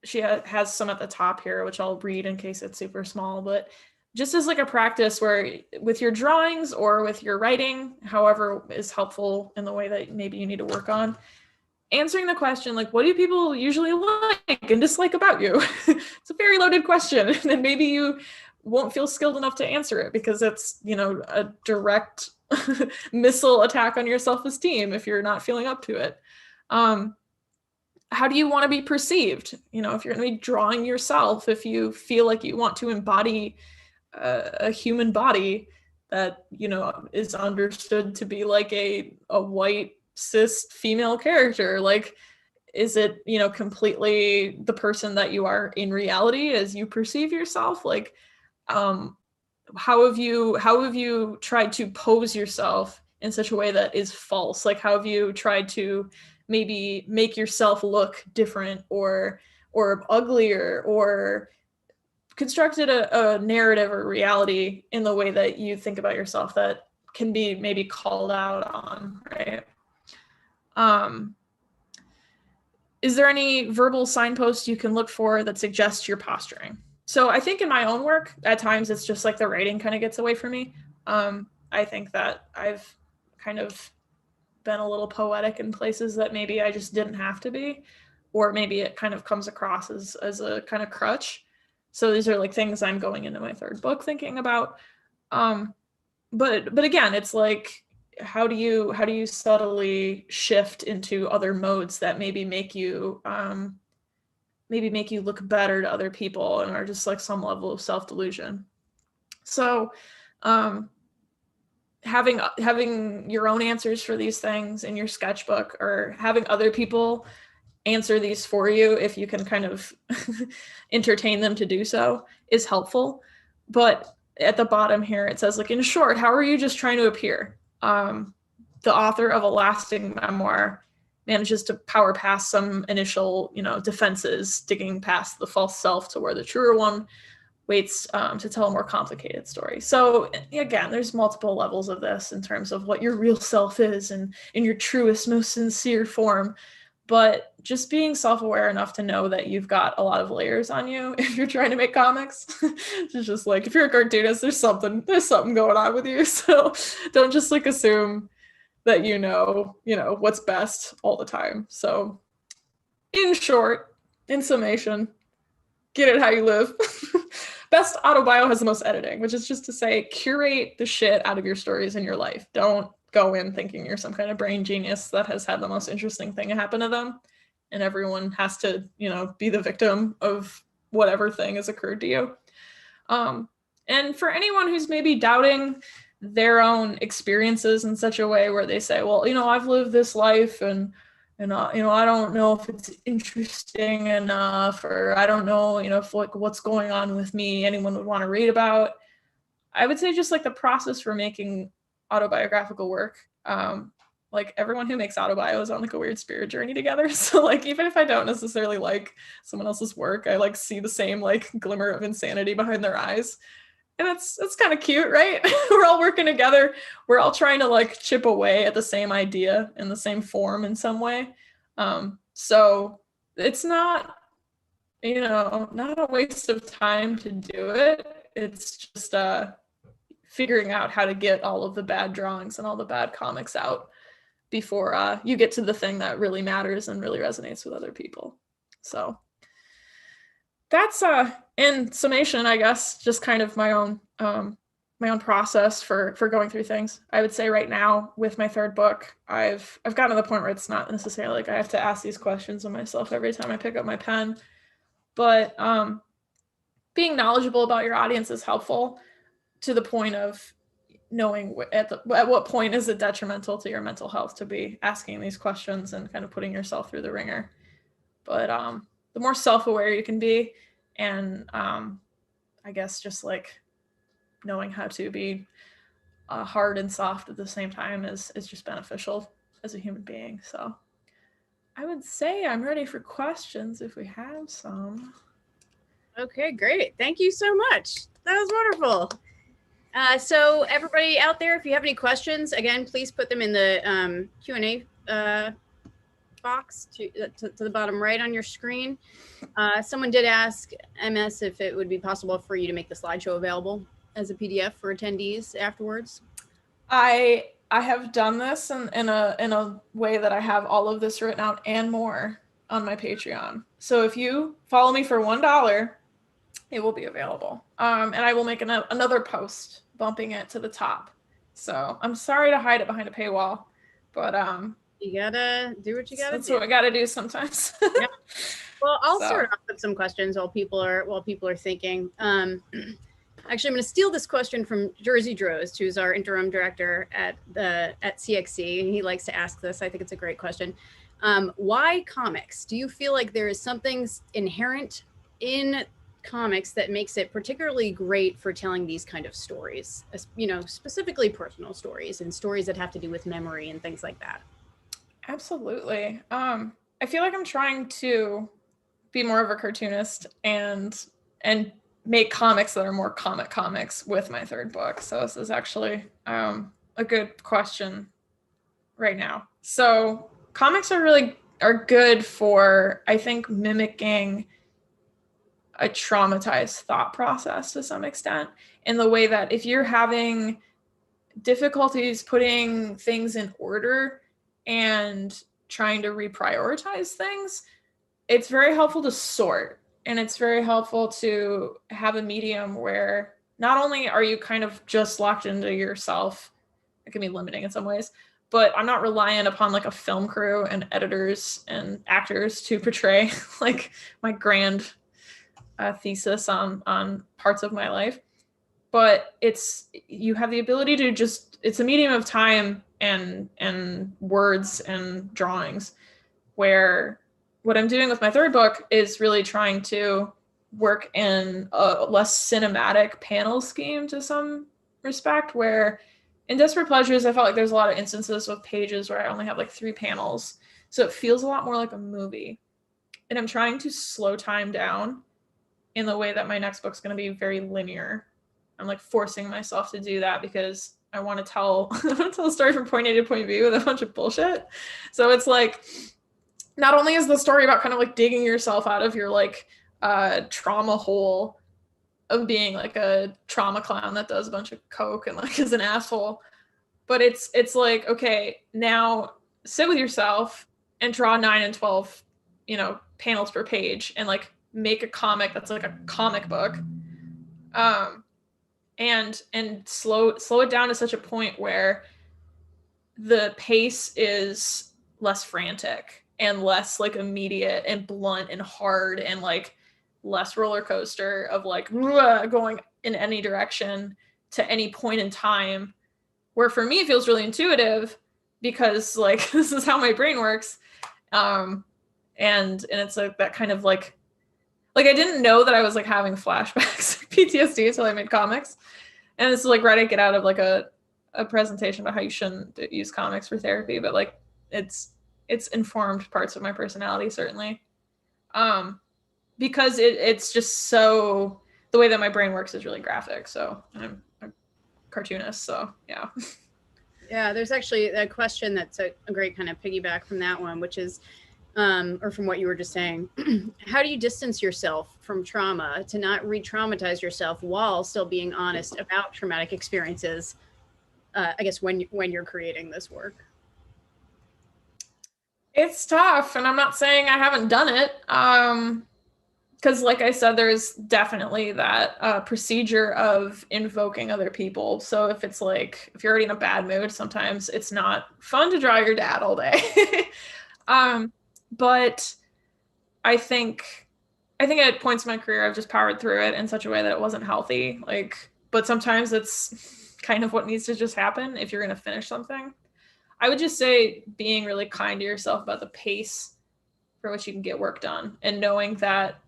She has some at the top here, which I'll read in case it's super small, but just as like a practice where with your drawings or with your writing, however is helpful in the way that maybe you need to work on, answering the question, like, what do people usually like and dislike about you? It's a very loaded question. And maybe you won't feel skilled enough to answer it because it's, a direct missile attack on your self-esteem if you're not feeling up to it. How do you want to be perceived? If you're going to be drawing yourself, if you feel like you want to embody a human body that, is understood to be like a white cis female character, like, is it, completely the person that you are in reality as you perceive yourself? Like, how have you tried to pose yourself in such a way that is false? Like, how have you tried to maybe make yourself look different or uglier, or constructed a narrative or reality in the way that you think about yourself that can be maybe called out on, right? Is there any verbal signposts you can look for that suggest your posturing? So I think in my own work, at times it's just like the writing kind of gets away from me. I think that I've kind of been a little poetic in places that maybe I just didn't have to be, or maybe it kind of comes across as a kind of crutch. So these are like things I'm going into my third book thinking about. But again, it's like, how do you subtly shift into other modes that maybe make you look better to other people and are just like some level of self-delusion. So having your own answers for these things in your sketchbook, or having other people answer these for you if you can kind of entertain them to do so, is helpful. But at the bottom here it says, like, in short, how are you just trying to appear? The author of a lasting memoir manages to power past some initial, defenses, digging past the false self to where the truer one waits to tell a more complicated story. So again, there's multiple levels of this in terms of what your real self is and in your truest, most sincere form. But just being self-aware enough to know that you've got a lot of layers on you if you're trying to make comics. It's just like, if you're a cartoonist, there's something going on with you. So don't just like assume that you know what's best all the time. So in short, in summation, get it how you live. Best autobio has the most editing, which is just to say, curate the shit out of your stories in your life. Don't go in thinking you're some kind of brain genius that has had the most interesting thing happen to them, and everyone has to, be the victim of whatever thing has occurred to you. And for anyone who's maybe doubting their own experiences in such a way where they say, well, I've lived this life and I don't know if it's interesting enough, or I don't know, if like what's going on with me anyone would want to read about. I would say just like the process for making autobiographical work. Like everyone who makes autobio is on like a weird spirit journey together. So like, even if I don't necessarily like someone else's work, I like see the same like glimmer of insanity behind their eyes. And it's kind of cute, right? We're all working together. We're all trying to like chip away at the same idea in the same form in some way. So it's not, not a waste of time to do it. It's just figuring out how to get all of the bad drawings and all the bad comics out before you get to the thing that really matters and really resonates with other people. So that's in summation, I guess, just kind of my own process for going through things. I would say right now with my third book, I've gotten to the point where it's not necessarily like I have to ask these questions of myself every time I pick up my pen, but being knowledgeable about your audience is helpful, to the point of knowing at what point is it detrimental to your mental health to be asking these questions and kind of putting yourself through the ringer. But the more self-aware you can be, and I guess just like knowing how to be hard and soft at the same time is just beneficial as a human being. So I would say I'm ready for questions if we have some. Okay, great. Thank you so much. That was wonderful. So everybody out there, if you have any questions, again, please put them in the Q&A box to the bottom right on your screen. Someone did ask MS if it would be possible for you to make the slideshow available as a PDF for attendees afterwards. I have done this in a way that I have all of this written out and more on my Patreon. So if you follow me for $1, it will be available. And I will make another post bumping it to the top. So I'm sorry to hide it behind a paywall, but you gotta do what you gotta do. That's what I gotta do sometimes. Yeah. Well, I'll start off with some questions while people are thinking. Actually, I'm going to steal this question from Jersey Drost, who's our interim director at CXC, and he likes to ask this. I think it's a great question. Why comics? Do you feel like there is something inherent in comics that makes it particularly great for telling these kind of stories, specifically personal stories and stories that have to do with memory and things like that? Absolutely. I feel like I'm trying to be more of a cartoonist and make comics that are more comics with my third book. So this is actually a good question right now. So comics are good for, I think, mimicking a traumatized thought process to some extent, in the way that if you're having difficulties putting things in order and trying to reprioritize things, it's very helpful to sort. And it's very helpful to have a medium where not only are you kind of just locked into yourself, it can be limiting in some ways, but I'm not reliant upon like a film crew and editors and actors to portray like my grand thesis on parts of my life. But you have the ability to just, it's a medium of time and words and drawings, where what I'm doing with my third book is really trying to work in a less cinematic panel scheme to some respect, where in Desperate Pleasures, I felt like there's a lot of instances with pages where I only have like 3 panels. So it feels a lot more like a movie. And I'm trying to slow time down in the way that my next book's going to be very linear. I'm like forcing myself to do that because I want to tell a story from point A to point B with a bunch of bullshit. So it's like, not only is the story about kind of like digging yourself out of your like trauma hole of being like a trauma clown that does a bunch of coke and like is an asshole, but it's like, okay, now sit with yourself and draw 9 and 12, panels per page and like make a comic that's like a comic book. And slow it down to such a point where the pace is less frantic and less like immediate and blunt and hard and like less roller coaster of like going in any direction to any point in time, where for me it feels really intuitive because like this is how my brain works. And it's like that kind of like I didn't know that I was like having flashbacks PTSD until I made comics. And this is like right, I get out of like a presentation about how you shouldn't use comics for therapy, but like it's informed parts of my personality, certainly. Because it's just so, the way that my brain works is really graphic. So I'm a cartoonist, so yeah. Yeah, there's actually a question that's a great kind of piggyback from that one, which is, or from what you were just saying, how do you distance yourself from trauma to not re-traumatize yourself while still being honest about traumatic experiences, I guess, when you're creating this work? It's tough, and I'm not saying I haven't done it. Because like I said, there's definitely that procedure of invoking other people. So if it's like, if you're already in a bad mood, sometimes it's not fun to draw your dad all day. But I think at points in my career, I've just powered through it in such a way that it wasn't healthy. But sometimes it's kind of what needs to just happen if you're going to finish something. I would just say being really kind to yourself about the pace for which you can get work done, and knowing that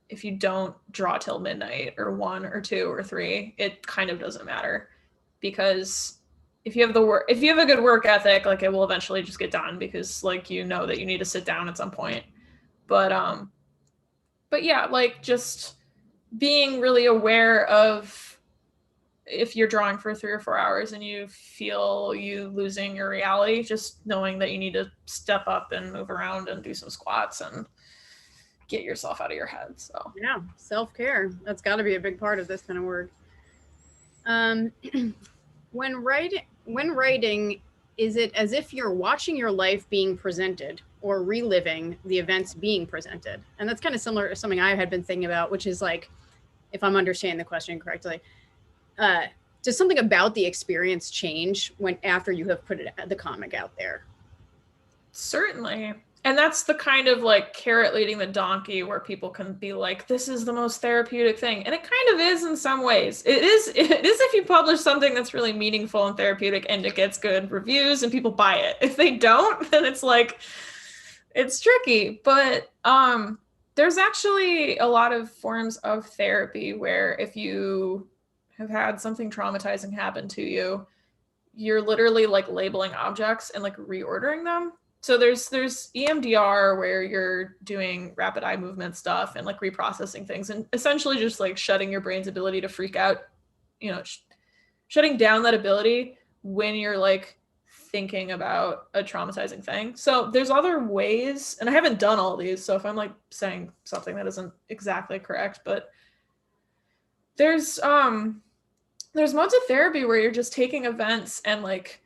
if you don't draw till midnight or 1 or 2 or 3, it kind of doesn't matter, because if you have a good work ethic, like it will eventually just get done, because like you know that you need to sit down at some point. But yeah, like just being really aware of if you're drawing for 3 or 4 hours and you feel you losing your reality, just knowing that you need to step up and move around and do some squats and get yourself out of your head. So yeah, self-care, that's got to be a big part of this kind of work. When writing, is it as if you're watching your life being presented or reliving the events being presented? And that's kind of similar to something I had been thinking about, which is like, if I'm understanding the question correctly, does something about the experience change after you have put the comic out there? Certainly. And that's the kind of like carrot leading the donkey, where people can be like, this is the most therapeutic thing. And it kind of is in some ways. It is if you publish something that's really meaningful and therapeutic and it gets good reviews and people buy it. If they don't, then it's like, it's tricky. But there's actually a lot of forms of therapy where if you have had something traumatizing happen to you, you're literally like labeling objects and like reordering them. So there's EMDR, where you're doing rapid eye movement stuff and like reprocessing things and essentially just like shutting your brain's ability to freak out, shutting down that ability when you're like thinking about a traumatizing thing. So there's other ways, and I haven't done all these, so if I'm like saying something that isn't exactly correct, but there's modes of therapy where you're just taking events and like,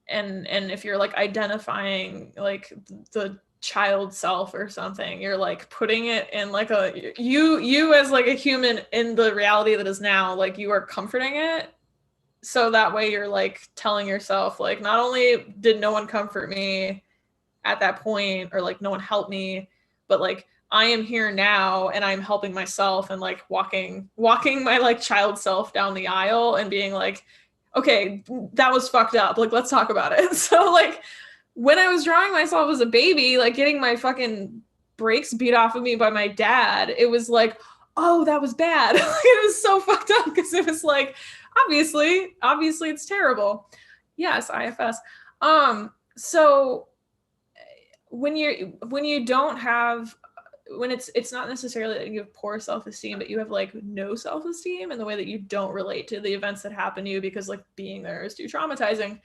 and if you're like identifying like the child self or something. You're like putting it in like you as like a human in the reality that is now, like you are comforting it. So that way you're like telling yourself like, not only did no one comfort me at that point, or like no one helped me, but like I am here now and I'm helping myself, and like walking my like child self down the aisle and being like, okay, that was fucked up. Like, let's talk about it. So like when I was drawing myself as a baby, like getting my fucking brakes beat off of me by my dad, it was like, oh, that was bad. It was so fucked up because it was like, obviously it's terrible. Yes, IFS. So when you don't have, when it's not necessarily that you have poor self-esteem, but you have like no self-esteem in the way that you don't relate to the events that happen to you because like being there is too traumatizing.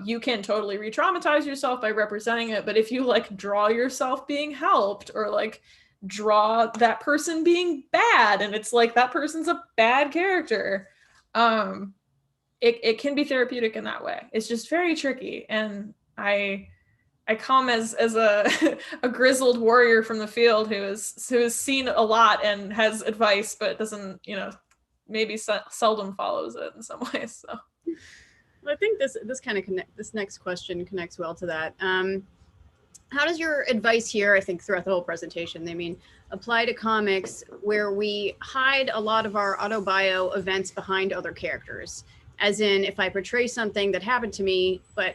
You can totally re-traumatize yourself by representing it. But if you like draw yourself being helped, or like draw that person being bad, and it's like that person's a bad character, it can be therapeutic in that way. It's just very tricky. And I come as a a grizzled warrior from the field who has seen a lot and has advice, but doesn't, maybe seldom follows it in some ways. So I think this next question connects well to that. How does your advice here, I think throughout the whole presentation, apply to comics where we hide a lot of our autobio events behind other characters? As in, if I portray something that happened to me, but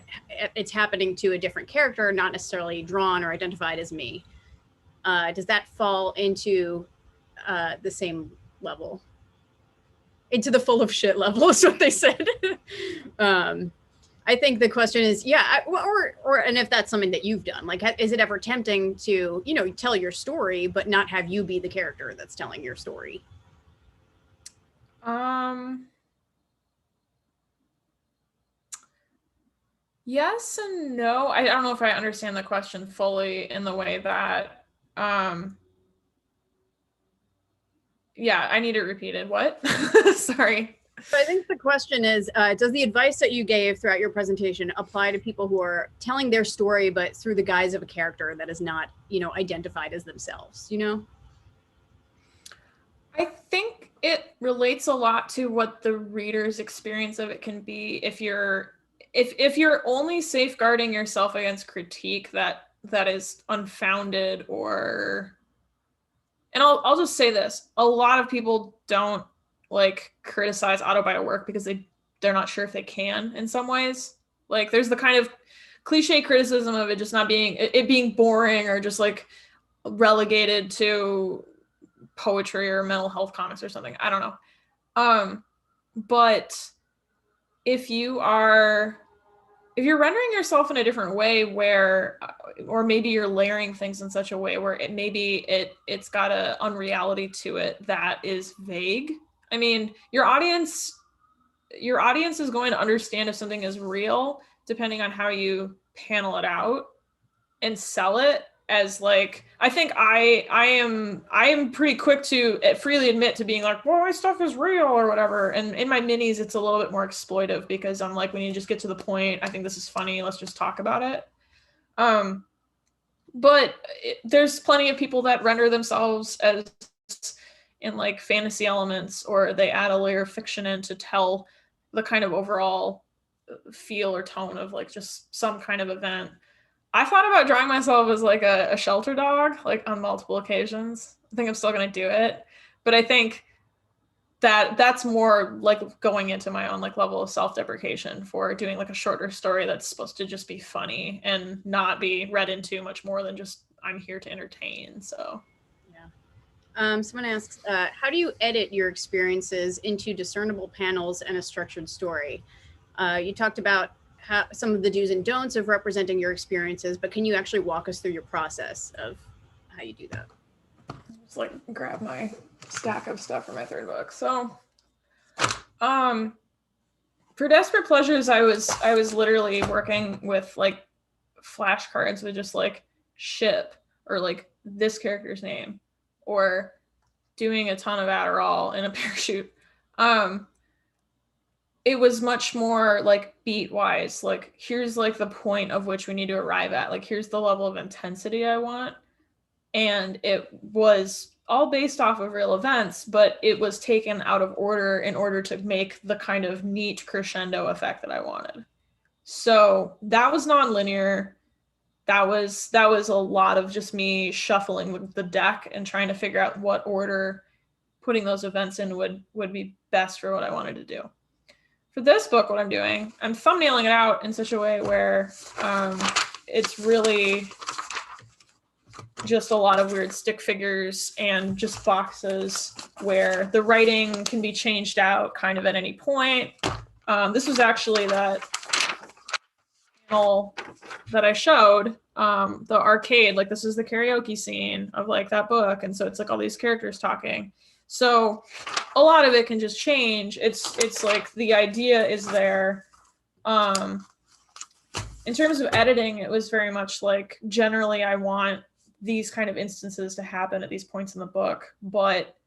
it's happening to a different character, not necessarily drawn or identified as me, does that fall into the same level? Into the full of shit level is what they said. I think the question is, and if that's something that you've done, like, is it ever tempting to, tell your story, but not have you be the character that's telling your story? Yes and no. I don't know if I understand the question fully in the way that, yeah, I need it repeated. What? Sorry. So I think the question is, does the advice that you gave throughout your presentation apply to people who are telling their story, but through the guise of a character that is not, identified as themselves, I think it relates a lot to what the reader's experience of it can be. If you're only safeguarding yourself against critique that is unfounded, or, and I'll just say this, a lot of people don't like criticize autobio work because they're not sure if they can in some ways. Like there's the kind of cliche criticism of it just not being, it being boring or just like relegated to poetry or mental health comics or something. I don't know. But if you're rendering yourself in a different way where, or maybe you're layering things in such a way where it's got a unreality to it that is vague. I mean, your audience is going to understand if something is real depending on how you panel it out and sell it as like, I think I am pretty quick to freely admit to being like, well, my stuff is real or whatever. And in my minis, it's a little bit more exploitive because I'm like, when you just get to the point, I think this is funny, let's just talk about it. But there's plenty of people that render themselves as in like fantasy elements, or they add a layer of fiction in to tell the kind of overall feel or tone of like just some kind of event. I thought about drawing myself as like a shelter dog, like on multiple occasions. I think I'm still going to do it. But I think that's more like going into my own like level of self-deprecation for doing like a shorter story that's supposed to just be funny and not be read into much more than just I'm here to entertain. So yeah. Someone asks, how do you edit your experiences into discernible panels and a structured story? You talked about some of the do's and don'ts of representing your experiences, but can you actually walk us through your process of how you do that? Just like grab my stack of stuff for my third book. So, for Desperate Pleasures, I was literally working with like flashcards with just like ship or like this character's name, or doing a ton of Adderall in a parachute. it was much more like beat wise, like here's like the point of which we need to arrive at, like here's the level of intensity I want. And it was all based off of real events, but it was taken out of order in order to make the kind of neat crescendo effect that I wanted. So that was non-linear. That was a lot of just me shuffling the deck and trying to figure out what order putting those events in would be best for what I wanted to do. For this book, what I'm doing, I'm thumbnailing it out in such a way where it's really just a lot of weird stick figures and just boxes where the writing can be changed out kind of at any point. This was actually that panel that I showed, the arcade, like this is the karaoke scene of like that book. And so it's like all these characters talking. So a lot of it can just change. It's like the idea is there. In terms of editing, it was very much like generally I want these kind of instances to happen at these points in the book, but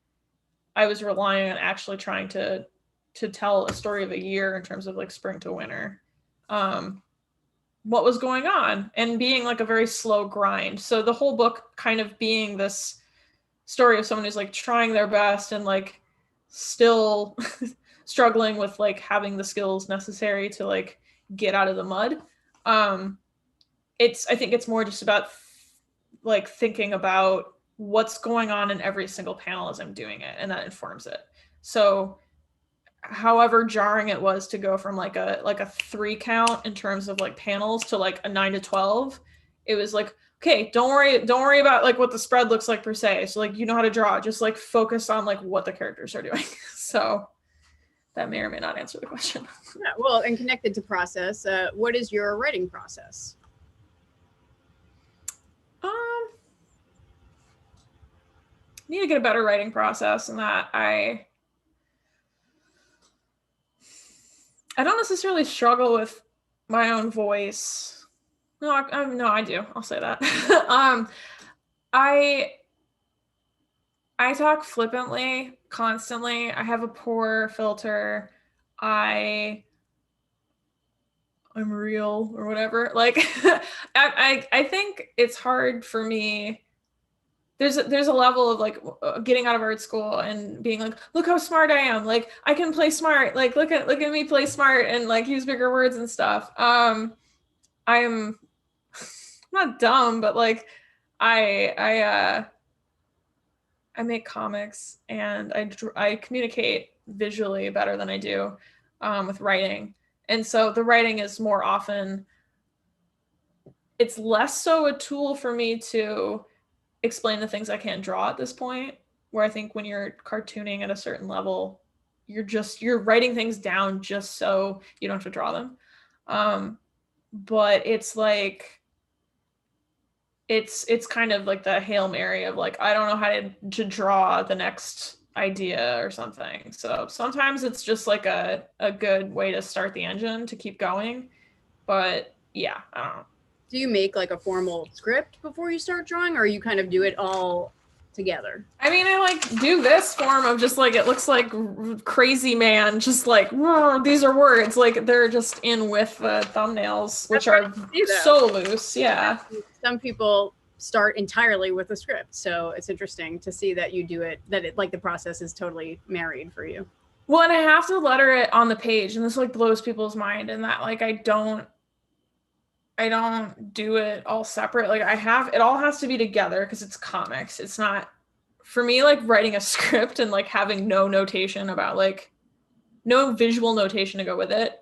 I was relying on actually trying to tell a story of a year in terms of like spring to winter. What was going on and being like a very slow grind. So the whole book kind of being this story of someone who's like trying their best and like still struggling with like having the skills necessary to like get out of the mud. I think it's more just about like thinking about what's going on in every single panel as I'm doing it, and that informs it. So however jarring it was to go from like a 3 count in terms of like panels to like a 9 to 12, it was like, okay, don't worry about like what the spread looks like per se. So like, you know how to draw, just like focus on like what the characters are doing. So that may or may not answer the question. Yeah, well, and connected to process, what is your writing process? Need to get a better writing process, and that I don't necessarily struggle with my own voice. No, I do. I'll say that. I talk flippantly constantly. I have a poor filter. I'm real or whatever. Like, I think it's hard for me. There's a level of like getting out of art school and being like, look how smart I am. Like I can play smart. Like look at me play smart and like use bigger words and stuff. I'm not dumb, but like I make comics and I communicate visually better than I do with writing. And so the writing is more often, it's less so a tool for me to explain the things I can't draw at this point, where I think when you're cartooning at a certain level, you're writing things down just so you don't have to draw them. But it's like, it's kind of like the Hail Mary of like, I don't know how to draw the next idea or something. So sometimes it's just like a good way to start the engine to keep going. But yeah, I don't know. Do you make like a formal script before you start drawing, or you kind of do it all together? I mean, I like do this form of just like, it looks like crazy man, just like, these are words, like they're just in with the thumbnails, which are so loose. Yeah. Some people start entirely with a script. So it's interesting to see that you do it, that it like the process is totally married for you. Well, and I have to letter it on the page, and this like blows people's mind, and that like I don't do it all separate. Like it all has to be together because it's comics. It's not, for me, like writing a script and like having no notation about like no visual notation to go with it.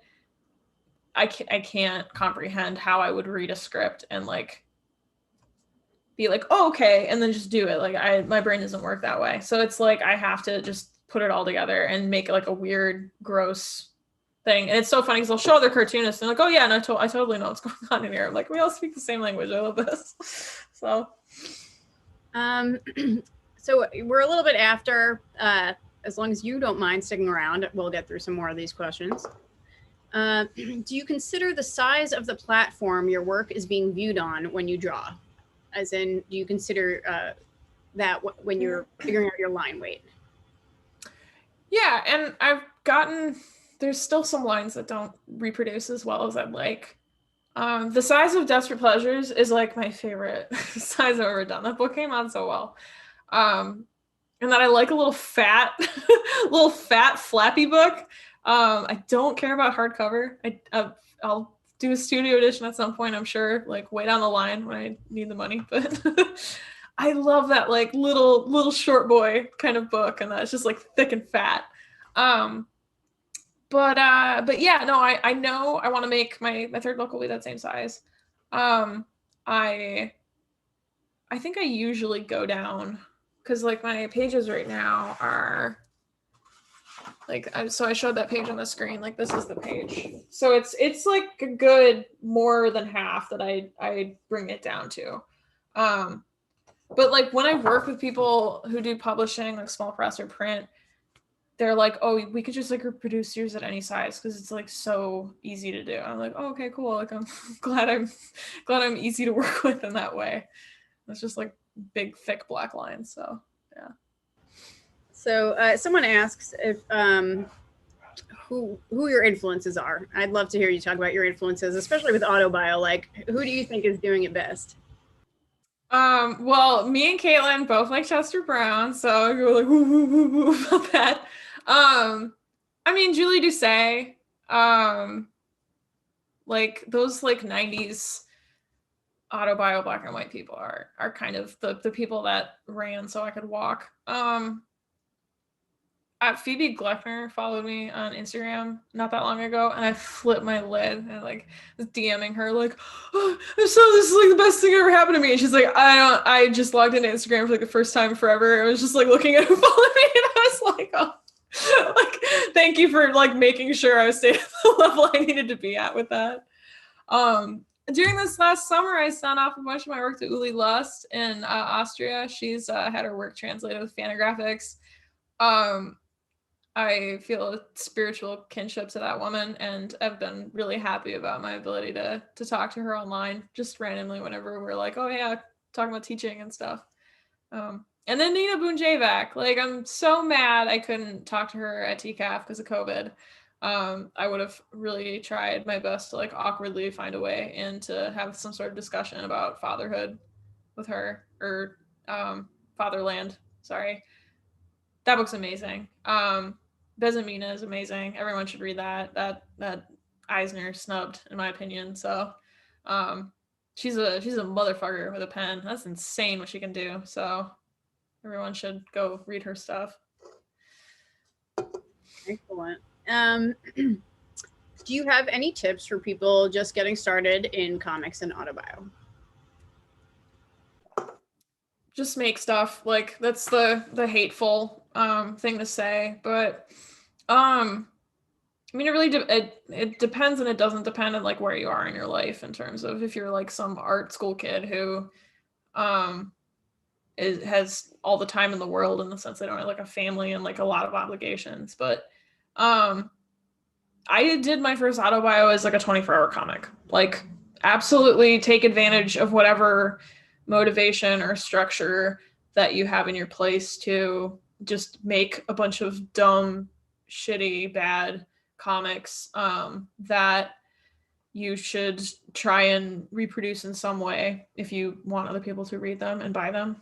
I can't comprehend how I would read a script and like be like, oh, okay, and then just do it. Like my brain doesn't work that way. So it's like I have to just put it all together and make it like a weird, gross thing. And it's so funny because I'll show other cartoonists and like, oh yeah, no, I totally know what's going on in here. Like we all speak the same language. I love this. So so we're a little bit after, as long as you don't mind sticking around, we'll get through some more of these questions. Do you consider the size of the platform your work is being viewed on when you draw? As in, do you consider that when you're figuring out your line weight? Yeah, and I've gotten there's still some lines that don't reproduce as well as I'd like. The Size of Desperate Pleasures is like my favorite size I've ever done. That book came out so well. And then I like a little fat flappy book. I don't care about hardcover. I'll do a studio edition at some point, I'm sure, like way down the line when I need the money. But I love that like little short boy kind of book, and that's just like thick and fat. But yeah, no, I know I want to make my third book will be that same size. I think I usually go down because like my pages right now are like, so I showed that page on the screen, like this is the page. So it's like a good more than half that I bring it down to. But like when I work with people who do publishing, like small press or print, they're like, oh, we could just like reproduce yours at any size because it's like so easy to do. I'm like, oh, okay, cool. Like I'm glad I'm easy to work with in that way. It's just like big, thick black lines. So yeah. So someone asks if who your influences are. I'd love to hear you talk about your influences, especially with Autobio. Like, who do you think is doing it best? Well, me and Caitlin both like Chester Brown, so I go like woo about that. I mean Julie Doucet, like those like 90s Autobio black and white people are kind of the people that ran so I could walk. Phoebe Gluckner followed me on Instagram not that long ago, and I flipped my lid and like was DMing her like, oh, this is like the best thing that ever happened to me. And she's like, I just logged into Instagram for like the first time forever. I was just like looking at her following me, and I was like, oh, like thank you for like making sure I was staying at the level I needed to be at with that. During this last summer, I sent off a bunch of my work to Uli Lust in Austria. She's had her work translated with Fantagraphics. I feel a spiritual kinship to that woman, and I've been really happy about my ability to talk to her online just randomly whenever we're like, oh yeah, talking about teaching and stuff. And then Nina Bunjevac, like I'm so mad I couldn't talk to her at TCAF because of COVID. I would have really tried my best to like awkwardly find a way and to have some sort of discussion about fatherhood with her, or Fatherland. Sorry. That book's amazing. Bezamina is amazing. Everyone should read that. That Eisner snubbed, in my opinion. So she's a motherfucker with a pen. That's insane what she can do. So everyone should go read her stuff. Excellent. Do you have any tips for people just getting started in comics and Autobio? Just make stuff. Like that's the hateful thing to say, but I mean, it really it depends, and it doesn't depend on like where you are in your life in terms of if you're like some art school kid who has all the time in the world in the sense they don't have like a family and like a lot of obligations. But I did my first Autobio as like a 24-hour comic. Like absolutely take advantage of whatever motivation or structure that you have in your place to just make a bunch of dumb, shitty, bad comics that you should try and reproduce in some way if you want other people to read them and buy them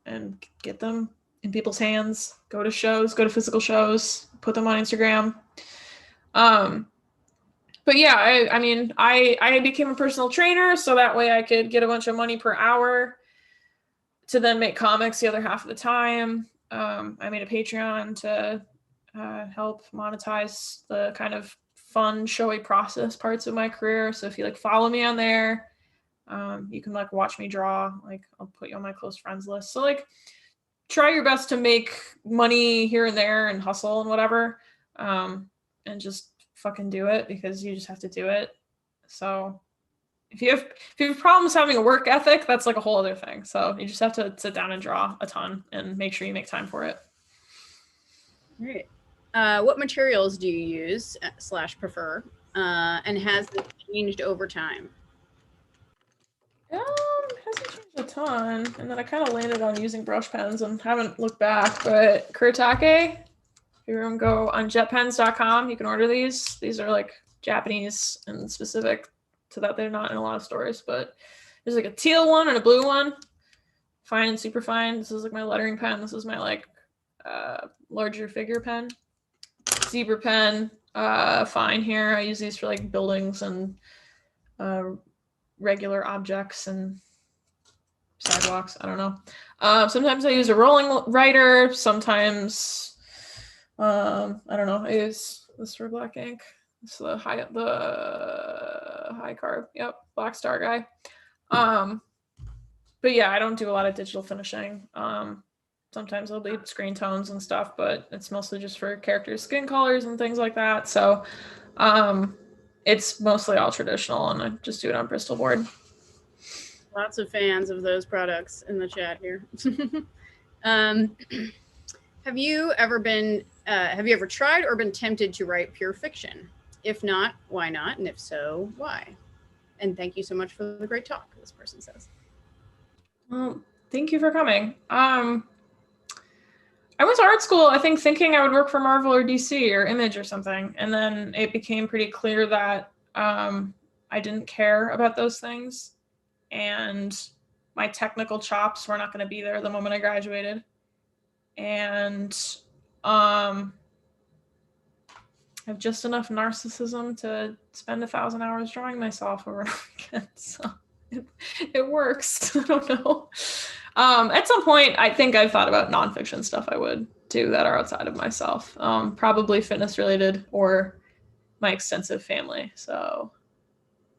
and get them in people's hands. Go to shows, go to physical shows, put them on Instagram. But yeah, I mean, I became a personal trainer so that way I could get a bunch of money per hour to then make comics the other half of the time. I made a Patreon to help monetize the kind of fun, showy process parts of my career. So if you like follow me on there, you can like watch me draw. Like I'll put you on my close friends list. So like try your best to make money here and there and hustle and whatever, and just fucking do it because you just have to do it. So if you have problems having a work ethic, that's like a whole other thing. So you just have to sit down and draw a ton and make sure you make time for it. All right. What materials do you use / prefer? And has this changed over time? Hasn't changed a ton. And then I kind of landed on using brush pens and haven't looked back. But Kuretake, If you go on jetpens.com, you can order these. These are like Japanese and specific to that. They're not in a lot of stores, but there's like a teal one and a blue one. Fine and super fine. This is like my lettering pen. This is my like larger figure pen. Zebra pen, fine here. I use these for like buildings and regular objects and sidewalks. I don't know. Sometimes I use a rolling writer. Sometimes I don't know. I use this for black ink. It's the high carb. Yep, Black Star guy. But yeah, I don't do a lot of digital finishing. Sometimes I'll bleed screen tones and stuff, but it's mostly just for characters' skin colors and things like that. So it's mostly all traditional, and I just do it on Bristol board. Lots of fans of those products in the chat here. Have you ever tried or been tempted to write pure fiction? If not, why not? And if so, why? And thank you so much for the great talk, this person says. Well, thank you for coming. I went to art school, I think, thinking I would work for Marvel or DC or Image or something. And then it became pretty clear that I didn't care about those things. And my technical chops were not going to be there the moment I graduated. And I have just enough narcissism to spend 1,000 hours drawing myself over and over again. So it works. I don't know. At some point, I think I've thought about nonfiction stuff I would do that are outside of myself, probably fitness related or my extensive family. So,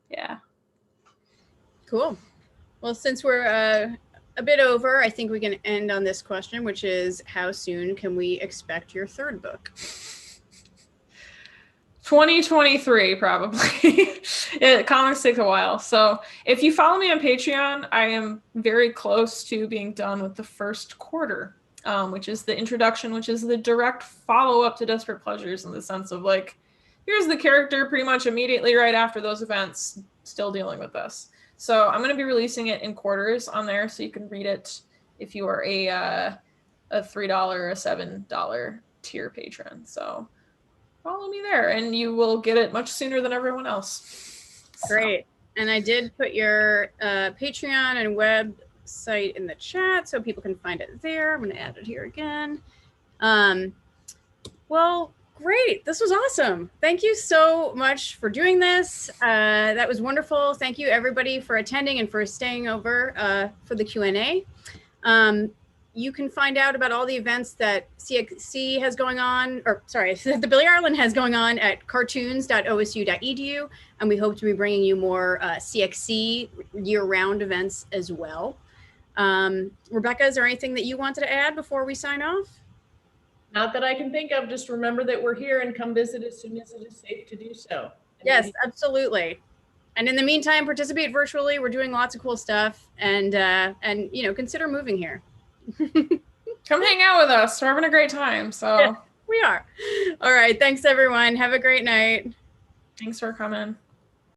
yeah. Cool. Well, since we're a bit over, I think we can end on this question, which is how soon can we expect your third book? 2023, probably. Comics take a while. So if you follow me on Patreon, I am very close to being done with the first quarter, which is the introduction, which is the direct follow-up to Desperate Pleasures in the sense of like, here's the character pretty much immediately right after those events, still dealing with this. So I'm going to be releasing it in quarters on there so you can read it if you are a $3 or a $7 tier patron. So follow me there and you will get it much sooner than everyone else. Great. And I did put your Patreon and website in the chat so people can find it there. I'm going to add it here again. Well, great. This was awesome. Thank you so much for doing this. That was wonderful. Thank you everybody for attending and for staying over for the Q&A. You can find out about all the events that CXC has going on, or sorry, the Billie Ireland has going on at cartoons.osu.edu. And we hope to be bringing you more CXC year-round events as well. Rebecca, is there anything that you wanted to add before we sign off? Not that I can think of. Just remember that we're here and come visit as soon as it is safe to do so. And yes, absolutely. And in the meantime, participate virtually. We're doing lots of cool stuff, and you know, consider moving here. Come hang out with us. We're having a great time. So yeah, we are. All right. Thanks, everyone. Have a great night. Thanks for coming.